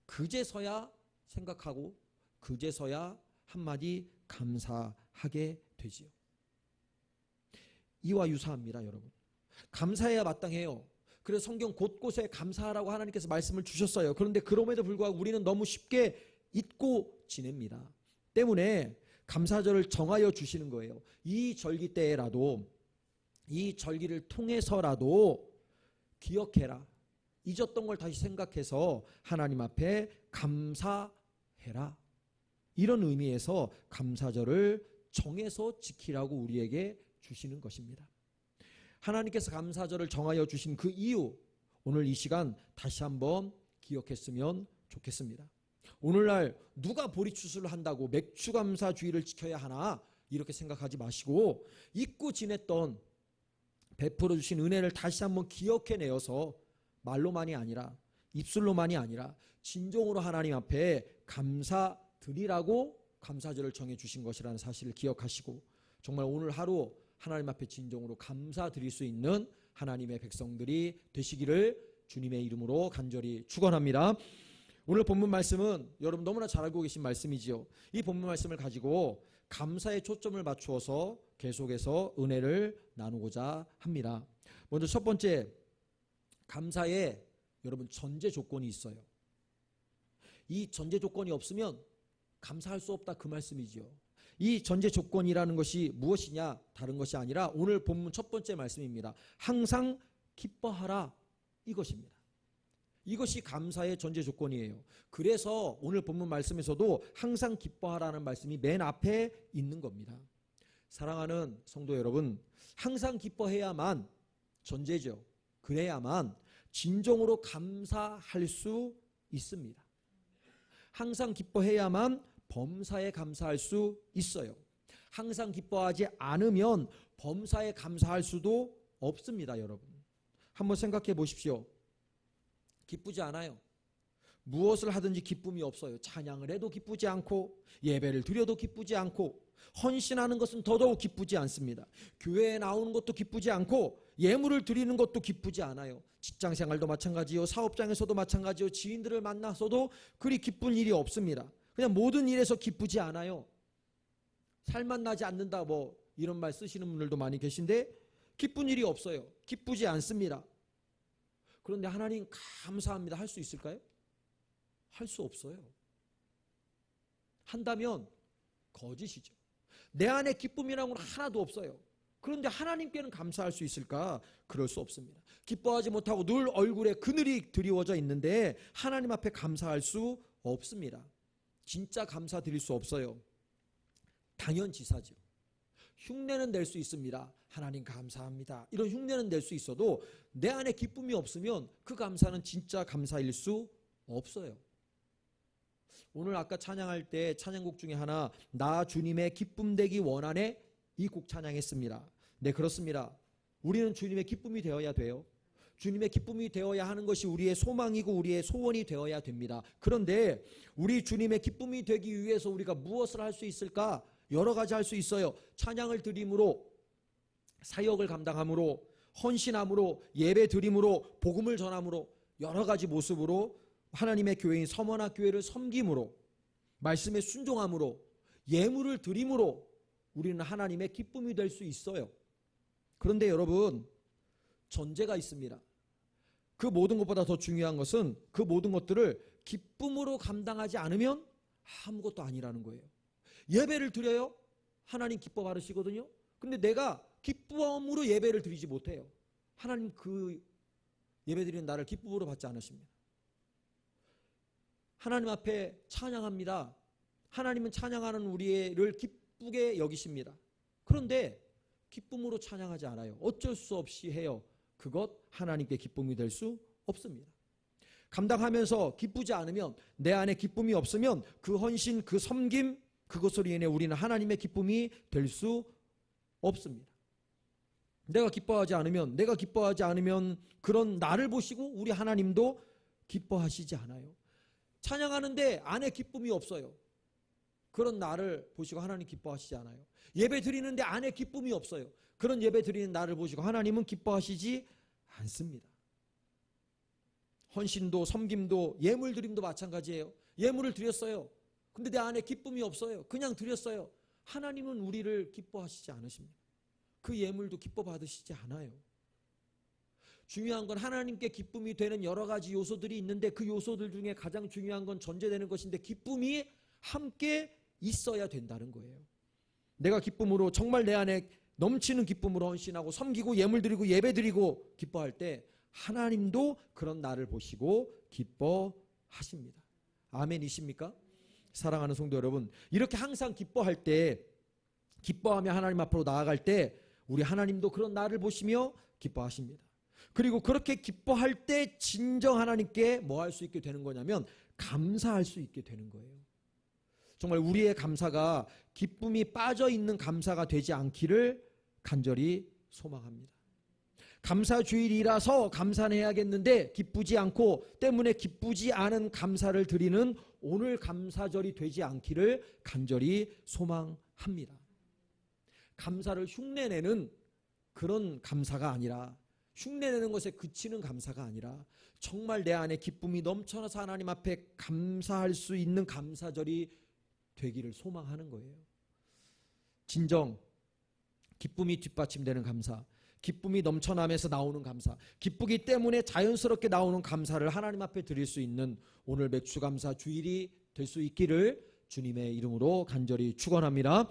그제서야 생각하고 그제서야 한마디 감사하게 되지요. 이와 유사합니다, 여러분. 감사해야 마땅해요. 그래서 성경 곳곳에 감사하라고 하나님께서 말씀을 주셨어요. 그런데 그럼에도 불구하고 우리는 너무 쉽게 잊고 지냅니다. 때문에 감사절을 정하여 주시는 거예요. 이 절기 때라도, 이 절기를 통해서라도 기억해라. 잊었던 걸 다시 생각해서 하나님 앞에 감사해라. 이런 의미에서 감사절을 정해서 지키라고 우리에게 주시는 것입니다. 하나님께서 감사절을 정하여 주신 그 이유, 오늘 이 시간 다시 한번 기억했으면 좋겠습니다. 오늘날 누가 보리추수를 한다고 맥추감사주의를 지켜야 하나 이렇게 생각하지 마시고 잊고 지냈던 베풀어 주신 은혜를 다시 한번 기억해내어서 말로만이 아니라 입술로만이 아니라 진정으로 하나님 앞에 감사드리라고 감사절을 정해 주신 것이라는 사실을 기억하시고 정말 오늘 하루 하나님 앞에 진정으로 감사드릴 수 있는 하나님의 백성들이 되시기를 주님의 이름으로 간절히 축원합니다. 오늘 본문 말씀은 여러분 너무나 잘 알고 계신 말씀이지요. 이 본문 말씀을 가지고 감사에 초점을 맞추어서 계속해서 은혜를 나누고자 합니다. 먼저 첫 번째, 감사에 여러분 전제 조건이 있어요. 이 전제 조건이 없으면 감사할 수 없다 그 말씀이지요. 이 전제 조건이라는 것이 무엇이냐 다른 것이 아니라 오늘 본문 첫 번째 말씀입니다. 항상 기뻐하라 이것입니다. 이것이 감사의 전제 조건이에요. 그래서 오늘 본문 말씀에서도 항상 기뻐하라는 말씀이 맨 앞에 있는 겁니다. 사랑하는 성도 여러분, 항상 기뻐해야만 전제죠. 그래야만 진정으로 감사할 수 있습니다. 항상 기뻐해야만 범사에 감사할 수 있어요. 항상 기뻐하지 않으면 범사에 감사할 수도 없습니다, 여러분. 한번 생각해 보십시오. 기쁘지 않아요. 무엇을 하든지 기쁨이 없어요. 찬양을 해도 기쁘지 않고 예배를 드려도 기쁘지 않고 헌신하는 것은 더더욱 기쁘지 않습니다. 교회에 나오는 것도 기쁘지 않고 예물을 드리는 것도 기쁘지 않아요. 직장생활도 마찬가지요. 사업장에서도 마찬가지요. 지인들을 만나서도 그리 기쁜 일이 없습니다. 그냥 모든 일에서 기쁘지 않아요. 살만 나지 않는다 뭐 이런 말 쓰시는 분들도 많이 계신데 기쁜 일이 없어요. 기쁘지 않습니다. 그런데 하나님 감사합니다 할 수 있을까요? 할 수 없어요. 한다면 거짓이죠. 내 안에 기쁨이라는 건 하나도 없어요. 그런데 하나님께는 감사할 수 있을까? 그럴 수 없습니다. 기뻐하지 못하고 늘 얼굴에 그늘이 드리워져 있는데 하나님 앞에 감사할 수 없습니다. 진짜 감사드릴 수 없어요. 당연지사죠. 흉내는 낼 수 있습니다. 하나님 감사합니다. 이런 흉내는 낼 수 있어도 내 안에 기쁨이 없으면 그 감사는 진짜 감사일 수 없어요. 오늘 아까 찬양할 때 찬양곡 중에 하나 나 주님의 기쁨 되기 원하네 이 곡 찬양했습니다. 네, 그렇습니다. 우리는 주님의 기쁨이 되어야 돼요. 주님의 기쁨이 되어야 하는 것이 우리의 소망이고 우리의 소원이 되어야 됩니다. 그런데 우리 주님의 기쁨이 되기 위해서 우리가 무엇을 할 수 있을까? 여러 가지 할 수 있어요. 찬양을 드림으로, 사역을 감당함으로, 헌신함으로, 예배 드림으로, 복음을 전함으로 여러 가지 모습으로 하나님의 교회인 서머나 교회를 섬김으로, 말씀에 순종함으로, 예물을 드림으로 우리는 하나님의 기쁨이 될 수 있어요. 그런데 여러분, 전제가 있습니다. 그 모든 것보다 더 중요한 것은 그 모든 것들을 기쁨으로 감당하지 않으면 아무것도 아니라는 거예요. 예배를 드려요? 하나님 기뻐 받으시거든요. 근데 내가 기쁨으로 예배를 드리지 못해요. 하나님 그 예배 드리는 나를 기쁨으로 받지 않으십니다. 하나님 앞에 찬양합니다. 하나님은 찬양하는 우리를 기쁘게 여기십니다. 그런데 기쁨으로 찬양하지 않아요. 어쩔 수 없이 해요. 그것 하나님께 기쁨이 될 수 없습니다. 감당하면서 기쁘지 않으면, 내 안에 기쁨이 없으면 그 헌신, 그 섬김, 그것으로 인해 우리는 하나님의 기쁨이 될 수 없습니다. 내가 기뻐하지 않으면 그런 나를 보시고 우리 하나님도 기뻐하시지 않아요. 찬양하는데 안에 기쁨이 없어요. 그런 나를 보시고 하나님 기뻐하시지 않아요. 예배 드리는데 안에 기쁨이 없어요. 그런 예배 드리는 나를 보시고 하나님은 기뻐하시지 않습니다. 헌신도 섬김도 예물 드림도 마찬가지예요. 예물을 드렸어요. 근데 내 안에 기쁨이 없어요. 그냥 드렸어요. 하나님은 우리를 기뻐하시지 않으십니다. 그 예물도 기뻐 받으시지 않아요. 중요한 건 하나님께 기쁨이 되는 여러 가지 요소들이 있는데 그 요소들 중에 가장 중요한 건 전제되는 것인데 기쁨이 함께 있어야 된다는 거예요. 내가 기쁨으로 정말 내 안에 넘치는 기쁨으로 헌신하고 섬기고 예물 드리고 예배 드리고 기뻐할 때 하나님도 그런 나를 보시고 기뻐하십니다. 아멘이십니까? 사랑하는 성도 여러분, 이렇게 항상 기뻐할 때, 기뻐하며 하나님 앞으로 나아갈 때 우리 하나님도 그런 나를 보시며 기뻐하십니다. 그리고 그렇게 기뻐할 때 진정 하나님께 뭐 할 수 있게 되는 거냐면 감사할 수 있게 되는 거예요. 정말 우리의 감사가 기쁨이 빠져있는 감사가 되지 않기를 간절히 소망합니다. 감사주일이라서 감사는 해야겠는데 기쁘지 않고 때문에 기쁘지 않은 감사를 드리는 오늘 감사절이 되지 않기를 간절히 소망합니다. 감사를 흉내내는 그런 감사가 아니라, 흉내내는 것에 그치는 감사가 아니라 정말 내 안에 기쁨이 넘쳐나서 하나님 앞에 감사할 수 있는 감사절이 되기를 소망하는 거예요. 진정 기쁨이 뒷받침되는 감사, 기쁨이 넘쳐나면서 나오는 감사, 기쁘기 때문에 자연스럽게 나오는 감사를 하나님 앞에 드릴 수 있는 오늘 맥주감사 주일이 될 수 있기를 주님의 이름으로 간절히 축원합니다.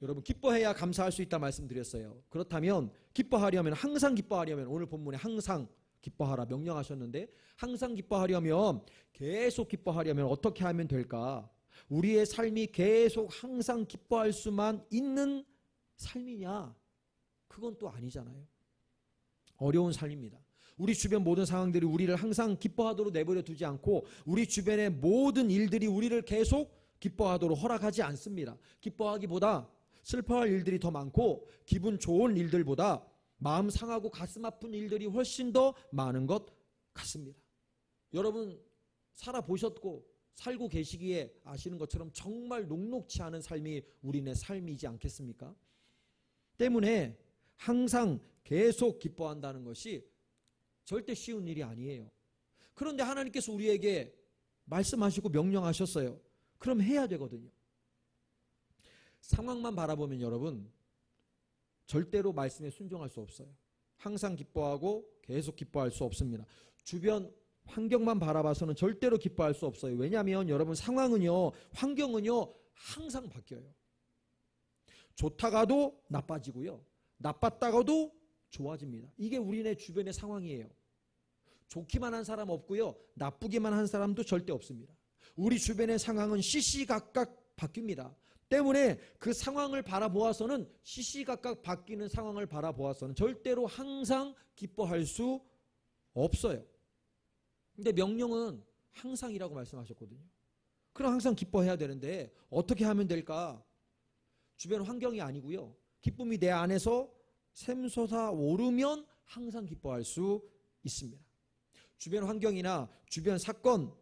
여러분, 기뻐해야 감사할 수 있다 말씀드렸어요. 그렇다면 기뻐하려면, 항상 기뻐하려면, 오늘 본문에 항상 기뻐하라 명령하셨는데 항상 기뻐하려면, 계속 기뻐하려면 어떻게 하면 될까? 우리의 삶이 계속 항상 기뻐할 수만 있는 삶이냐? 그건 또 아니잖아요. 어려운 삶입니다. 우리 주변 모든 상황들이 우리를 항상 기뻐하도록 내버려 두지 않고 우리 주변의 모든 일들이 우리를 계속 기뻐하도록 허락하지 않습니다. 기뻐하기보다 슬퍼할 일들이 더 많고 기분 좋은 일들보다 마음 상하고 가슴 아픈 일들이 훨씬 더 많은 것 같습니다. 여러분 살아보셨고 살고 계시기에 아시는 것처럼 정말 녹록치 않은 삶이 우리네 삶이지 않겠습니까? 때문에 항상 계속 기뻐한다는 것이 절대 쉬운 일이 아니에요. 그런데 하나님께서 우리에게 말씀하시고 명령하셨어요. 그럼 해야 되거든요. 상황만 바라보면 여러분 절대로 말씀에 순종할 수 없어요. 항상 기뻐하고 계속 기뻐할 수 없습니다. 주변 환경만 바라봐서는 절대로 기뻐할 수 없어요. 왜냐하면 여러분 상황은요, 환경은요 항상 바뀌어요. 좋다가도 나빠지고요, 나빴다가도 좋아집니다. 이게 우리네 주변의 상황이에요. 좋기만 한 사람 없고요, 나쁘기만 한 사람도 절대 없습니다. 우리 주변의 상황은 시시각각 바뀝니다. 때문에 그 상황을 바라보아서는, 시시각각 바뀌는 상황을 바라보아서는 절대로 항상 기뻐할 수 없어요. 근데 명령은 항상이라고 말씀하셨거든요. 그럼 항상 기뻐해야 되는데 어떻게 하면 될까? 주변 환경이 아니고요, 기쁨이 내 안에서 샘솟아 오르면 항상 기뻐할 수 있습니다. 주변 환경이나 주변 사건,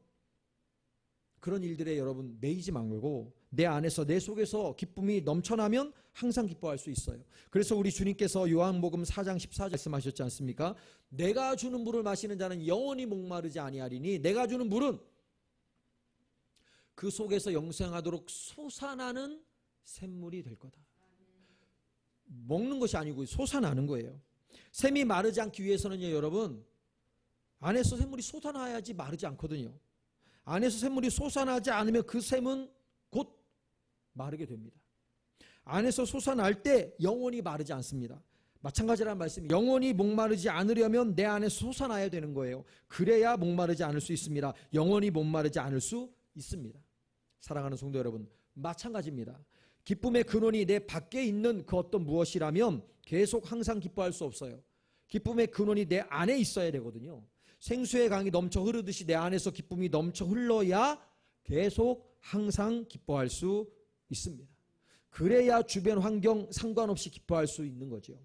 그런 일들에 여러분 매이지 말고 내 안에서, 내 속에서 기쁨이 넘쳐나면 항상 기뻐할 수 있어요. 그래서 우리 주님께서 요한복음 4장 14절 말씀하셨지 않습니까? 내가 주는 물을 마시는 자는 영원히 목마르지 아니하리니 내가 주는 물은 그 속에서 영생하도록 솟아나는 샘물이 될 거다. 먹는 것이 아니고 솟아나는 거예요. 샘이 마르지 않기 위해서는요, 여러분, 안에서 샘물이 솟아나야지 마르지 않거든요. 안에서 샘물이 솟아나지 않으면 그 샘은 곧 마르게 됩니다. 안에서 솟아날 때 영혼이 마르지 않습니다. 마찬가지라는 말씀이, 영혼이 목마르지 않으려면 내 안에 솟아나야 되는 거예요. 그래야 목마르지 않을 수 있습니다. 영혼이 목마르지 않을 수 있습니다. 사랑하는 성도 여러분, 마찬가지입니다. 기쁨의 근원이 내 밖에 있는 그 어떤 무엇이라면 계속 항상 기뻐할 수 없어요. 기쁨의 근원이 내 안에 있어야 되거든요. 생수의 강이 넘쳐 흐르듯이 내 안에서 기쁨이 넘쳐 흘러야 계속 항상 기뻐할 수 있습니다. 그래야 주변 환경 상관없이 기뻐할 수 있는 거죠.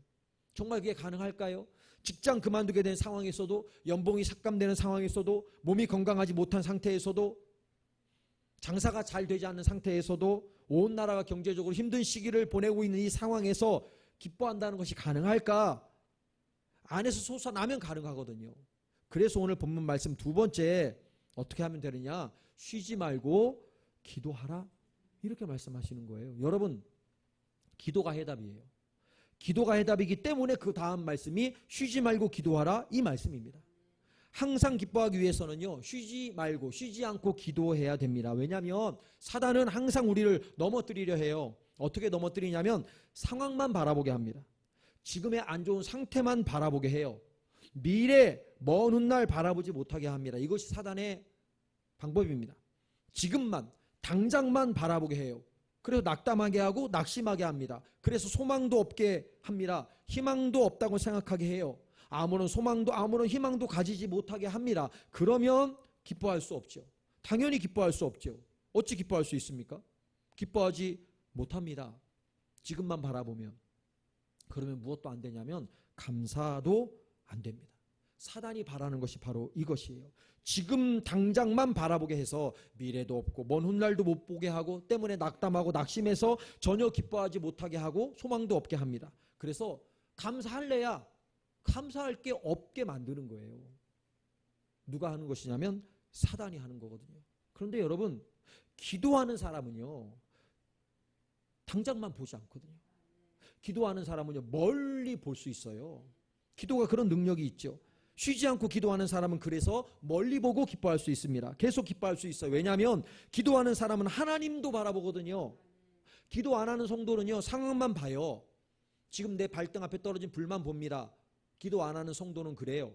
정말 그게 가능할까요? 직장 그만두게 된 상황에서도, 연봉이 삭감되는 상황에서도, 몸이 건강하지 못한 상태에서도, 장사가 잘 되지 않는 상태에서도, 온 나라가 경제적으로 힘든 시기를 보내고 있는 이 상황에서 기뻐한다는 것이 가능할까? 안에서 솟아나면 가능하거든요. 그래서 오늘 본문 말씀 두 번째 어떻게 하면 되느냐? 쉬지 말고 기도하라, 이렇게 말씀하시는 거예요. 여러분, 기도가 해답이에요. 기도가 해답이기 때문에 그 다음 말씀이 쉬지 말고 기도하라, 이 말씀입니다. 항상 기뻐하기 위해서는요, 쉬지 말고, 쉬지 않고 기도해야 됩니다. 왜냐하면 사단은 항상 우리를 넘어뜨리려 해요. 어떻게 넘어뜨리냐면 상황만 바라보게 합니다. 지금의 안 좋은 상태만 바라보게 해요. 미래, 먼 훗날 바라보지 못하게 합니다. 이것이 사단의 방법입니다. 지금만, 당장만 바라보게 해요. 그래서 낙담하게 하고 낙심하게 합니다. 그래서 소망도 없게 합니다. 희망도 없다고 생각하게 해요. 아무런 소망도 아무런 희망도 가지지 못하게 합니다. 그러면 기뻐할 수 없죠. 당연히 기뻐할 수 없죠. 어찌 기뻐할 수 있습니까? 기뻐하지 못합니다. 지금만 바라보면. 그러면 무엇도 안 되냐면 감사도 안 됩니다. 사단이 바라는 것이 바로 이것이에요. 지금 당장만 바라보게 해서 미래도 없고 먼 훗날도 못 보게 하고, 때문에 낙담하고 낙심해서 전혀 기뻐하지 못하게 하고 소망도 없게 합니다. 그래서 감사할래야 감사할 게 없게 만드는 거예요. 누가 하는 것이냐면 사단이 하는 거거든요. 그런데 여러분, 기도하는 사람은요, 당장만 보지 않거든요. 기도하는 사람은요, 멀리 볼 수 있어요. 기도가 그런 능력이 있죠. 쉬지 않고 기도하는 사람은 그래서 멀리 보고 기뻐할 수 있습니다. 계속 기뻐할 수 있어요. 왜냐하면 기도하는 사람은 하나님도 바라보거든요. 기도 안 하는 성도는요, 상황만 봐요. 지금 내 발등 앞에 떨어진 불만 봅니다. 기도 안 하는 성도는 그래요.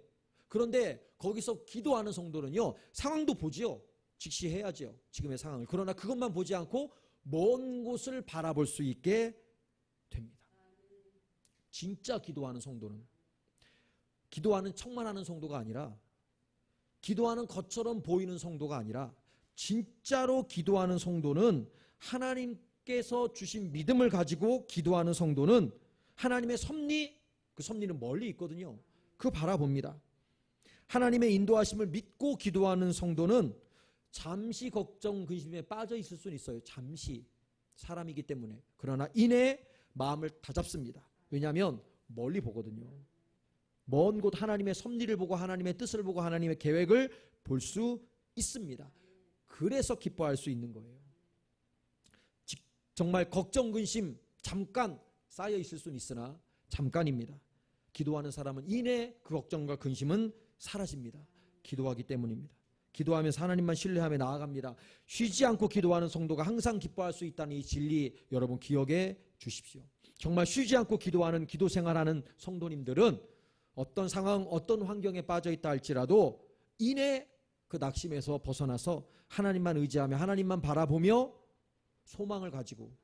그런데 거기서 기도하는 성도는요, 상황도 보지요. 직시해야죠, 지금의 상황을. 그러나 그것만 보지 않고 먼 곳을 바라볼 수 있게 됩니다. 진짜 기도하는 성도는, 기도하는 척만 하는 성도가 아니라, 기도하는 것처럼 보이는 성도가 아니라, 진짜로 기도하는 성도는, 하나님께서 주신 믿음을 가지고 기도하는 성도는 하나님의 섭리, 그 섭리는 멀리 있거든요. 그거 바라봅니다. 하나님의 인도하심을 믿고 기도하는 성도는 잠시 걱정 근심에 빠져 있을 수는 있어요. 잠시, 사람이기 때문에. 그러나 이내 마음을 다잡습니다. 왜냐하면 멀리 보거든요. 먼 곳 하나님의 섭리를 보고 하나님의 뜻을 보고 하나님의 계획을 볼 수 있습니다. 그래서 기뻐할 수 있는 거예요. 정말 걱정 근심 잠깐 쌓여 있을 수는 있으나 잠깐입니다. 기도하는 사람은 이내 그 걱정과 근심은 사라집니다. 기도하기 때문입니다. 기도하면서 하나님만 신뢰하며 나아갑니다. 쉬지 않고 기도하는 성도가 항상 기뻐할 수 있다는 이 진리, 여러분 기억해 주십시오. 정말 쉬지 않고 기도하는, 기도 생활하는 성도님들은 어떤 상황, 어떤 환경에 빠져 있다 할지라도 이내 그 낙심에서 벗어나서 하나님만 의지하며 하나님만 바라보며 소망을 가지고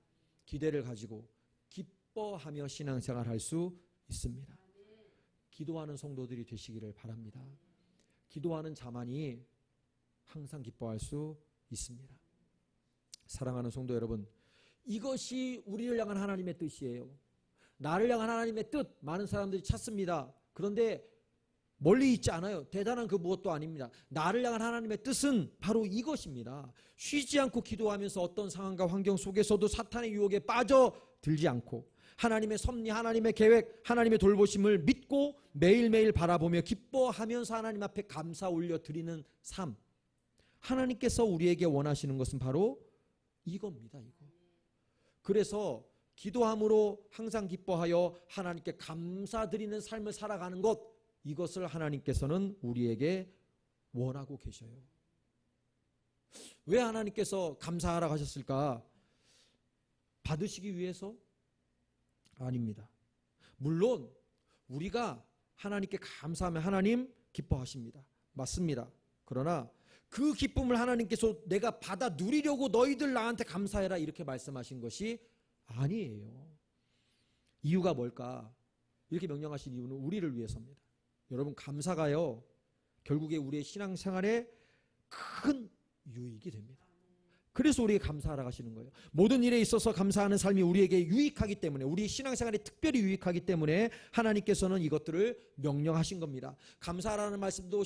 기대를 가지고 기뻐하며 신앙생활할 수 있습니다. 기도하는 성도들이 되시기를 바랍니다. 기도하는 자만이 항상 기뻐할 수 있습니다. 사랑하는 성도 여러분, 이것이 우리를 향한 하나님의 뜻이에요. 나를 향한 하나님의 뜻, 많은 사람들이 찾습니다. 그런데 멀리 있지 않아요. 대단한 그 무엇도 아닙니다. 나를 향한 하나님의 뜻은 바로 이것입니다. 쉬지 않고 기도하면서 어떤 상황과 환경 속에서도 사탄의 유혹에 빠져들지 않고 하나님의 섭리, 하나님의 계획, 하나님의 돌보심을 믿고 매일매일 바라보며 기뻐하면서 하나님 앞에 감사 올려드리는 삶. 하나님께서 우리에게 원하시는 것은 바로 이겁니다. 이거. 그래서 기도함으로 항상 기뻐하여 하나님께 감사드리는 삶을 살아가는 것, 이것을 하나님께서는 우리에게 원하고 계셔요. 왜 하나님께서 감사하라고 하셨을까? 받으시기 위해서? 아닙니다. 물론 우리가 하나님께 감사하면 하나님 기뻐하십니다. 맞습니다. 그러나 그 기쁨을 하나님께서 내가 받아 누리려고 너희들 나한테 감사해라 이렇게 말씀하신 것이 아니에요. 이유가 뭘까? 이렇게 명령하신 이유는 우리를 위해서입니다. 여러분, 감사가요, 결국에 우리의 신앙생활에 큰 유익이 됩니다. 그래서 우리에게 감사하라고 하시는 거예요. 모든 일에 있어서 감사하는 삶이 우리에게 유익하기 때문에, 우리 신앙생활에 특별히 유익하기 때문에 하나님께서는 이것들을 명령하신 겁니다. 감사하라는 말씀도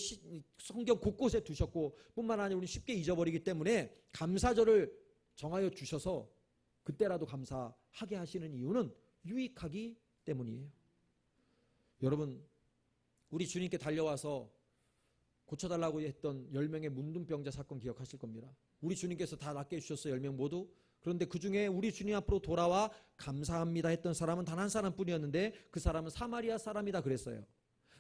성경 곳곳에 두셨고, 뿐만 아니라 우리 쉽게 잊어버리기 때문에 감사절을 정하여 주셔서 그때라도 감사하게 하시는 이유는 유익하기 때문이에요. 여러분, 우리 주님께 달려와서 고쳐달라고 했던 10명의 문둥병자 사건 기억하실 겁니다. 우리 주님께서 다 낫게 해주셨어요, 10명 모두. 그런데 그 중에 우리 주님 앞으로 돌아와 감사합니다 했던 사람은 단 한 사람뿐이었는데, 그 사람은 사마리아 사람이다 그랬어요.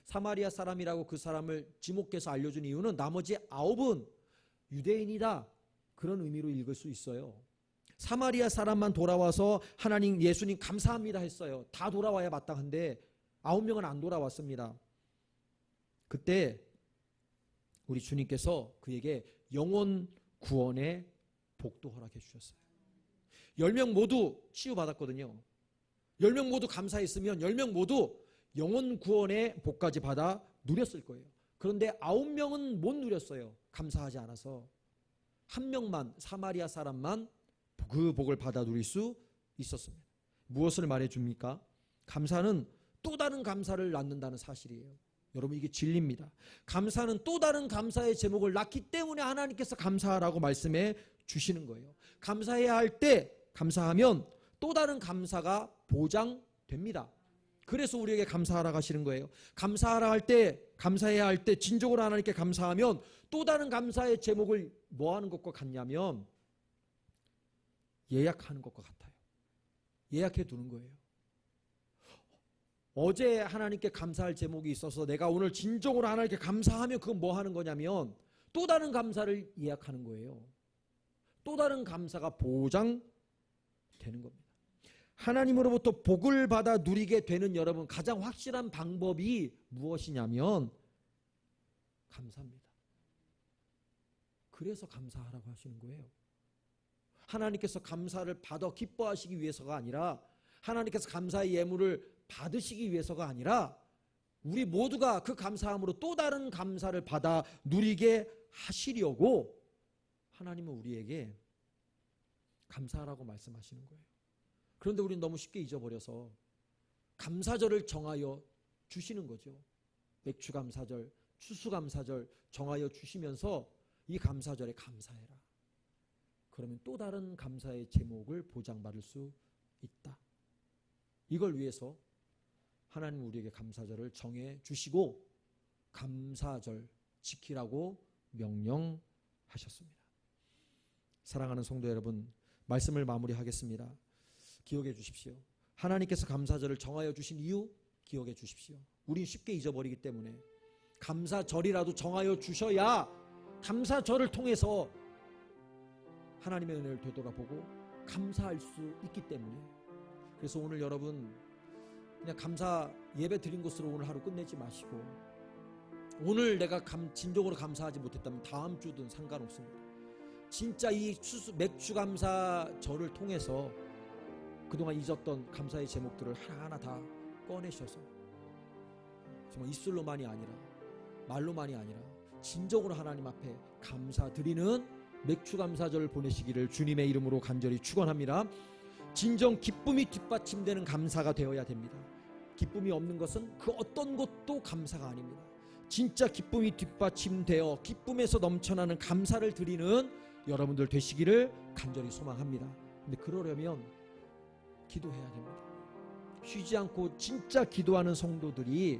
사마리아 사람이라고 그 사람을 지목해서 알려준 이유는 나머지 9은 유대인이다, 그런 의미로 읽을 수 있어요. 사마리아 사람만 돌아와서 하나님, 예수님 감사합니다 했어요. 다 돌아와야 마땅한데 9명은 안 돌아왔습니다. 그때 우리 주님께서 그에게 영혼 구원의 복도 허락해 주셨어요. 10명 모두 치유받았거든요. 10명 모두 감사했으면 10명 모두 영혼 구원의 복까지 받아 누렸을 거예요. 그런데 9명은 못 누렸어요. 감사하지 않아서. 한 명만, 사마리아 사람만 그 복을 받아 누릴 수 있었습니다. 무엇을 말해줍니까? 감사는 또 다른 감사를 낳는다는 사실이에요. 여러분, 이게 진리입니다. 감사는 또 다른 감사의 제목을 낳기 때문에 하나님께서 감사하라고 말씀해 주시는 거예요. 감사해야 할 때 감사하면 또 다른 감사가 보장됩니다. 그래서 우리에게 감사하라고 하시는 거예요. 감사하라 할 때, 감사해야 할 때 진정으로 하나님께 감사하면 또 다른 감사의 제목을 뭐 하는 것과 같냐면 예약하는 것과 같아요. 예약해 두는 거예요. 어제 하나님께 감사할 제목이 있어서 내가 오늘 진정으로 하나님께 감사하면 그건 뭐 하는 거냐면 또 다른 감사를 예약하는 거예요. 또 다른 감사가 보장되는 겁니다. 하나님으로부터 복을 받아 누리게 되는 여러분, 가장 확실한 방법이 무엇이냐면 감사입니다. 그래서 감사하라고 하시는 거예요. 하나님께서 감사를 받아 기뻐하시기 위해서가 아니라, 하나님께서 감사의 예물을 받으시기 위해서가 아니라, 우리 모두가 그 감사함으로 또 다른 감사를 받아 누리게 하시려고 하나님은 우리에게 감사하라고 말씀하시는 거예요. 그런데 우리는 너무 쉽게 잊어버려서 감사절을 정하여 주시는 거죠. 맥주감사절, 추수감사절 정하여 주시면서 이 감사절에 감사해라. 그러면 또 다른 감사의 제목을 보장받을 수 있다. 이걸 위해서 하나님 우리에게 감사절을 정해 주시고 감사절 지키라고 명령하셨습니다. 사랑하는 성도 여러분, 말씀을 마무리하겠습니다. 기억해 주십시오. 하나님께서 감사절을 정하여 주신 이유 기억해 주십시오. 우린 쉽게 잊어버리기 때문에 감사절이라도 정하여 주셔야 감사절을 통해서 하나님의 은혜를 되돌아보고 감사할 수 있기 때문에. 그래서 오늘 여러분, 그냥 감사 예배 드린 것으로 오늘 하루 끝내지 마시고, 오늘 내가 진정으로 감사하지 못했다면 다음 주든 상관없습니다. 진짜 이 맥주 감사절을 통해서 그동안 잊었던 감사의 제목들을 하나하나 다 꺼내셔서 정말 입술로만이 아니라 말로만이 아니라 진정으로 하나님 앞에 감사드리는 맥주 감사절을 보내시기를 주님의 이름으로 간절히 축원합니다. 진정 기쁨이 뒷받침되는 감사가 되어야 됩니다. 기쁨이 없는 것은 그 어떤 것도 감사가 아닙니다. 진짜 기쁨이 뒷받침되어 기쁨에서 넘쳐나는 감사를 드리는 여러분들 되시기를 간절히 소망합니다. 근데 그러려면 기도해야 됩니다. 쉬지 않고 진짜 기도하는 성도들이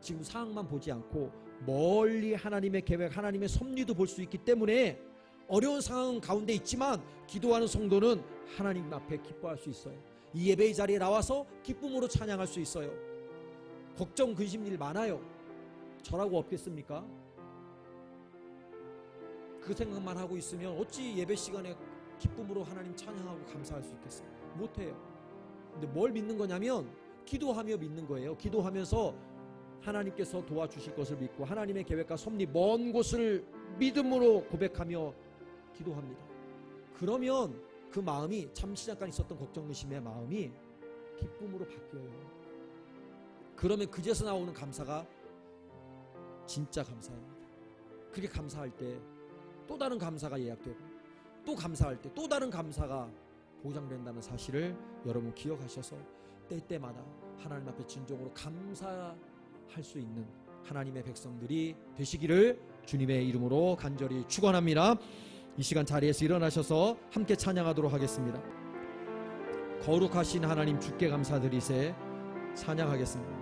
지금 상황만 보지 않고 멀리 하나님의 계획, 하나님의 섭리도 볼 수 있기 때문에 어려운 상황 가운데 있지만 기도하는 성도는 하나님 앞에 기뻐할 수 있어요. 이 예배의 자리에 나와서 기쁨으로 찬양할 수 있어요. 걱정 근심 일 많아요. 저라고 없겠습니까? 그 생각만 하고 있으면 어찌 예배 시간에 기쁨으로 하나님 찬양하고 감사할 수 있겠어요? 못해요. 근데 뭘 믿는 거냐면 기도하며 믿는 거예요. 기도하면서 하나님께서 도와주실 것을 믿고 하나님의 계획과 섭리 먼 곳을 믿음으로 고백하며 기도합니다. 그러면 그 마음이 잠시 잠깐 있었던 걱정 의심의 마음이 기쁨으로 바뀌어요. 그러면 그제서 나오는 감사가 진짜 감사입니다. 그렇게 감사할 때 또 다른 감사가 예약되고 또 감사할 때 또 다른 감사가 보장된다는 사실을 여러분 기억하셔서 때때마다 하나님 앞에 진정으로 감사할 수 있는 하나님의 백성들이 되시기를 주님의 이름으로 간절히 축원합니다. 이 시간 자리에서 일어나셔서 함께 찬양하도록 하겠습니다. 거룩하신 하나님 주께 감사드리세. 찬양하겠습니다.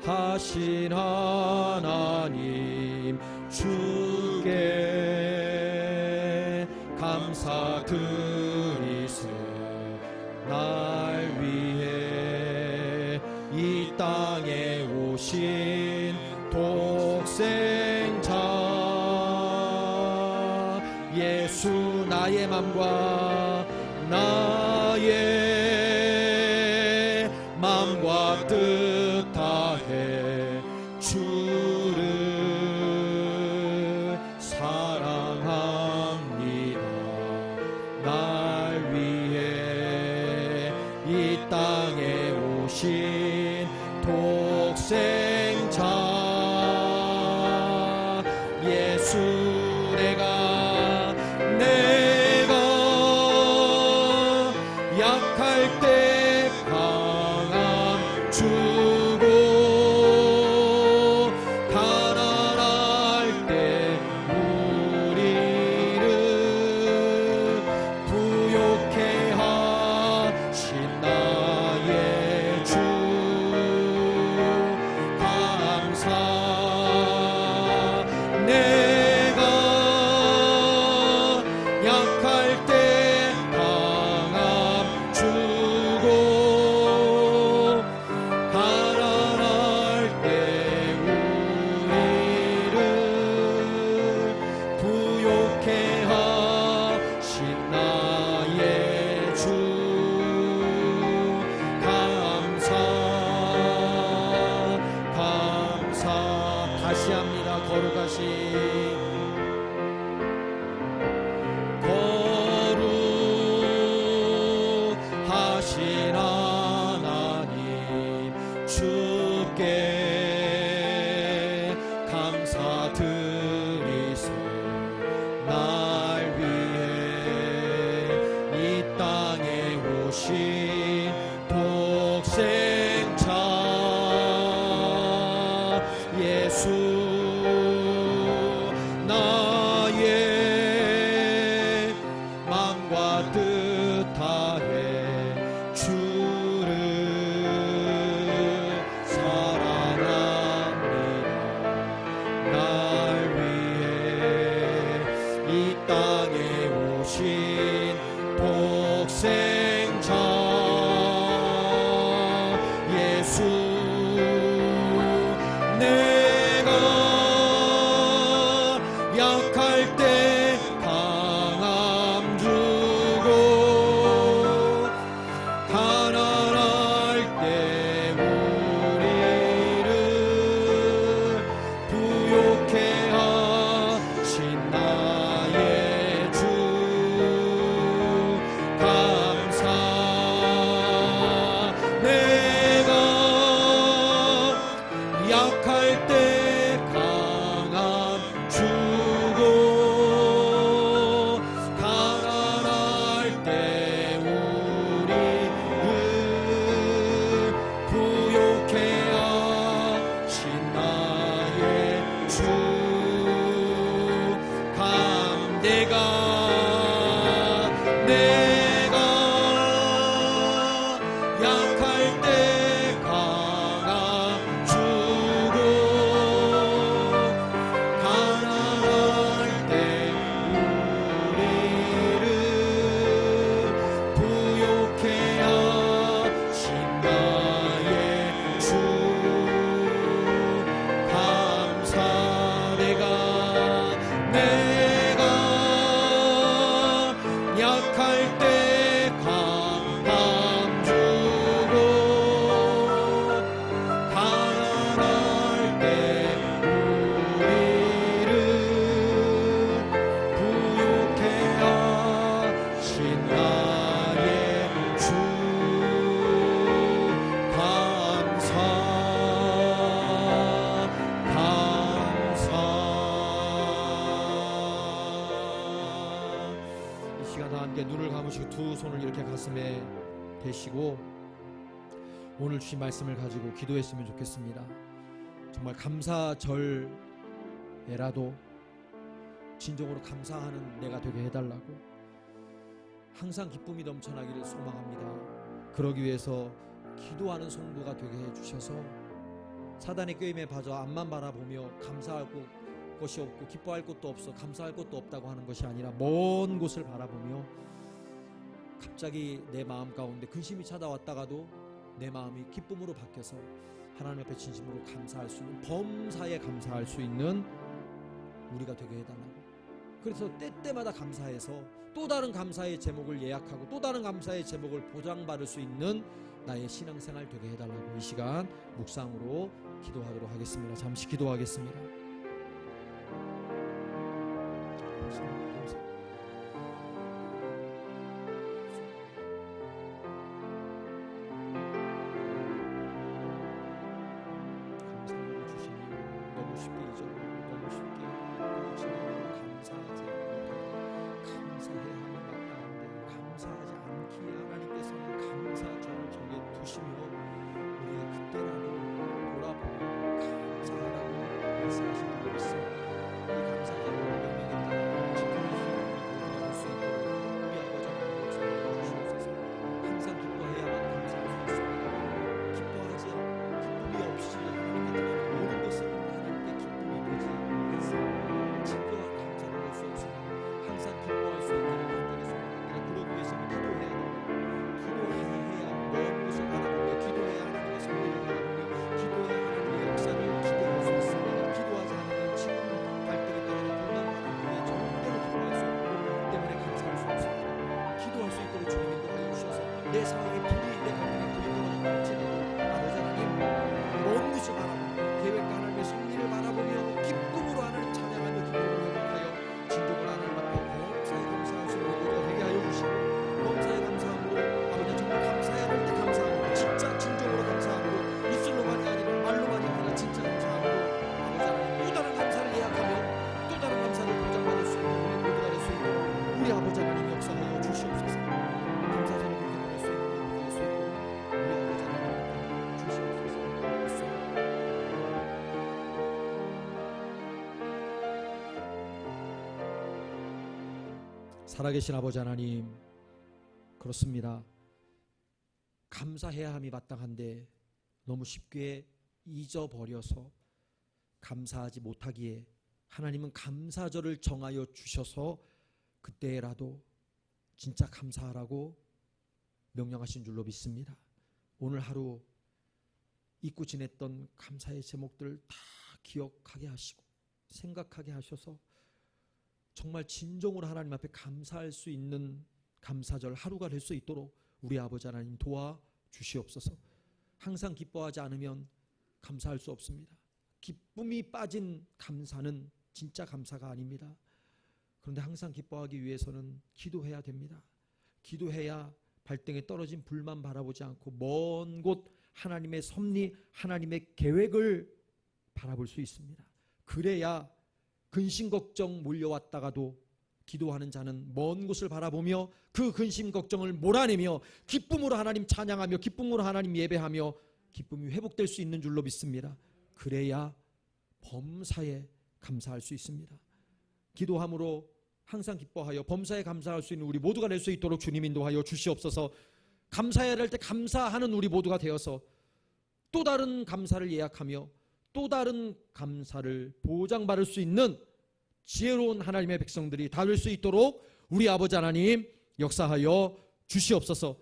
하신 하나님 주께 감사드리세. 날 위해 이 땅에 오신 독생자 예수 나의 맘과 나의 맘과 뜻하에 주를 사랑합니다. 날 위해 이 땅에 오신 독생자 예수 내가 약할 때 강함 주고 가난할 때 우리를 부욕해 하신 나의 주 감사. 내가 약할 때 강함 주고 가난할 때 우리를 부욕해 하신 나의 주 감사. 다시 합니다. 거룩하신 하나님 주께 감사드리세. 날 위해 이 땅에 오신 독생자 예수 나의 맘과 뜻하에 주를 사랑합니다. 날 위해 이 땅에 오신 독생자 앉으시고 두 손을 이렇게 가슴에 대시고 오늘 주신 말씀을 가지고 기도했으면 좋겠습니다. 정말 감사절에라도 진정으로 감사하는 내가 되게 해달라고, 항상 기쁨이 넘쳐나기를 소망합니다. 그러기 위해서 기도하는 성도가 되게 해주셔서 사단의 꾀임에 빠져 앞만 바라보며 감사할 것이 없고 기뻐할 것도 없어 감사할 것도 없다고 하는 것이 아니라 먼 곳을 바라보며 갑자기 내 마음 가운데 근심이 찾아왔다가도 내 마음이 기쁨으로 바뀌어서 하나님 앞에 진심으로 감사할 수 있는, 범사에 감사할 수 있는 우리가 되게 해달라고. 그래서 때때마다 감사해서 또 다른 감사의 제목을 예약하고 또 다른 감사의 제목을 보장받을 수 있는 나의 신앙생활 되게 해달라고 이 시간 묵상으로 기도하도록 하겠습니다. 잠시 기도하겠습니다. 감사를 주시니 너무 쉽게 잊어버리고 너무 쉽게 잊고 지내고 감사하지 못하고 감사해야 하는 마땅한데 감사하지 않기에 하나님께서는 감사절을 정해 두시며 우리가 그때라도 돌아보고 감사하라고 말씀하신 줄 믿습니다. 이 감사절을 명령에 따라 지킬 수 있도록 우리 아버지 하나님 역사를 주시옵소서. 항상 기뻐해야만 감사할 수 있습니다. 기뻐하지 기쁨이 없이 하나님께 드리는 모든 것은 하나님께 기쁨이 되지 않습니다. 진정한 감사를 할 수 없습니다. 항상 기뻐할 수 있기를 간절히 소망합니다. 그러기 위해서는 기도해야 됩니다. 기도해야 먼 곳을 바라보며 기도해야 하나님의 성령을 바라보며 기도해야 하나님의 역사를 기대할 수 있습니다. 기도하지 않으면 지금 발등에 떨어진 불만 바라보며 절대로 기뻐할 수 없고 때문에 감사할 수 없습니다. 기도할 수 있도록 주님 인도하여 주셔서 내 상황에 불이, 내 가정에 불이 떨어진다 할지라도 아버지 하나님 먼 곳을 바라보며 계획과 하나님의 섭리를 바라보며 기쁨으로 하나님 찬양하며 기쁨으로 회복하여 진정으로 하나님 앞에 범사에 감사할 수 있는 우리가 되게 하여 주시고 범사에 감사함으로 아버지 정말 감사해야 할 때 감사함으로 진짜 진정으로 감사함으로 입술로만이 아니라 말로만이 아니라 진짜 감사함으로 아버지 하나님 또 다른 감사를 예약하며 또 다른 감사를 보장받을 수 있는 우리 모두가 될 수 있도록 우리 아버지 하나님 역사하여 주시옵소서. 감사절을 그렇게 보낼 수 있는 우리 모두가 될 수 있도록 우리 아버지 하나님 주시옵소서. 살아계신 아버지 하나님, 그렇습니다. 감사해야 함이 마땅한데 너무 쉽게 잊어버려서 감사하지 못하기에 하나님은 감사절을 정하여 주셔서 그때라도 진짜 감사하라고 명령하신 줄로 믿습니다. 오늘 하루 잊고 지냈던 감사의 제목들을 다 기억하게 하시고 생각하게 하셔서 정말 진정으로 하나님 앞에 감사할 수 있는 감사절 하루가 될 수 있도록 우리 아버지 하나님 도와주시옵소서. 항상 기뻐하지 않으면 감사할 수 없습니다. 기쁨이 빠진 감사는 진짜 감사가 아닙니다. 그런데 항상 기뻐하기 위해서는 기도해야 됩니다. 기도해야 발등에 떨어진 불만 바라보지 않고 먼 곳 하나님의 섭리, 하나님의 계획을 바라볼 수 있습니다. 그래야 근심 걱정 몰려왔다가도 기도하는 자는 먼 곳을 바라보며 그 근심 걱정을 몰아내며 기쁨으로 하나님 찬양하며 기쁨으로 하나님 예배하며 기쁨이 회복될 수 있는 줄로 믿습니다. 그래야 범사에 감사할 수 있습니다. 기도함으로 항상 기뻐하여 범사에 감사할 수 있는 우리 모두가 될 수 있도록 주님 인도하여 주시옵소서. 감사해야 할 때 감사하는 우리 모두가 되어서 또 다른 감사를 예약하며 또 다른 감사를 보장받을 수 있는 지혜로운 하나님의 백성들이 다 될 수 있도록 우리 아버지 하나님 역사하여 주시옵소서.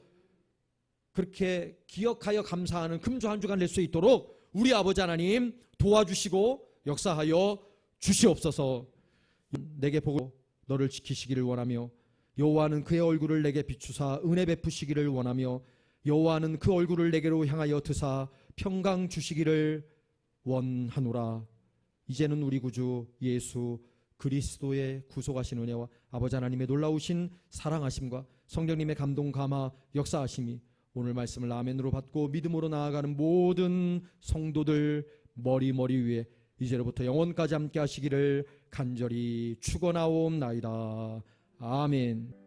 그렇게 기억하여 감사하는 금주 한 주간 될 수 있도록 우리 아버지 하나님 도와주시고 역사하여 주시옵소서. 내게 보고 너를 지키시기를 원하며 여호와는 그의 얼굴을 내게 비추사 은혜 베푸시기를 원하며 여호와는 그 얼굴을 내게로 향하여 드사 평강 주시기를 원하노라. 이제는 우리 구주 예수 그리스도의 구속하신 은혜와 아버지 하나님의 놀라우신 사랑하심과 성령님의 감동 감화 역사하심이 오늘 말씀을 아멘으로 받고 믿음으로 나아가는 모든 성도들 머리 위에 이제로부터 영원까지 함께 하시기를 간절히 축원하옵나이다. 아멘.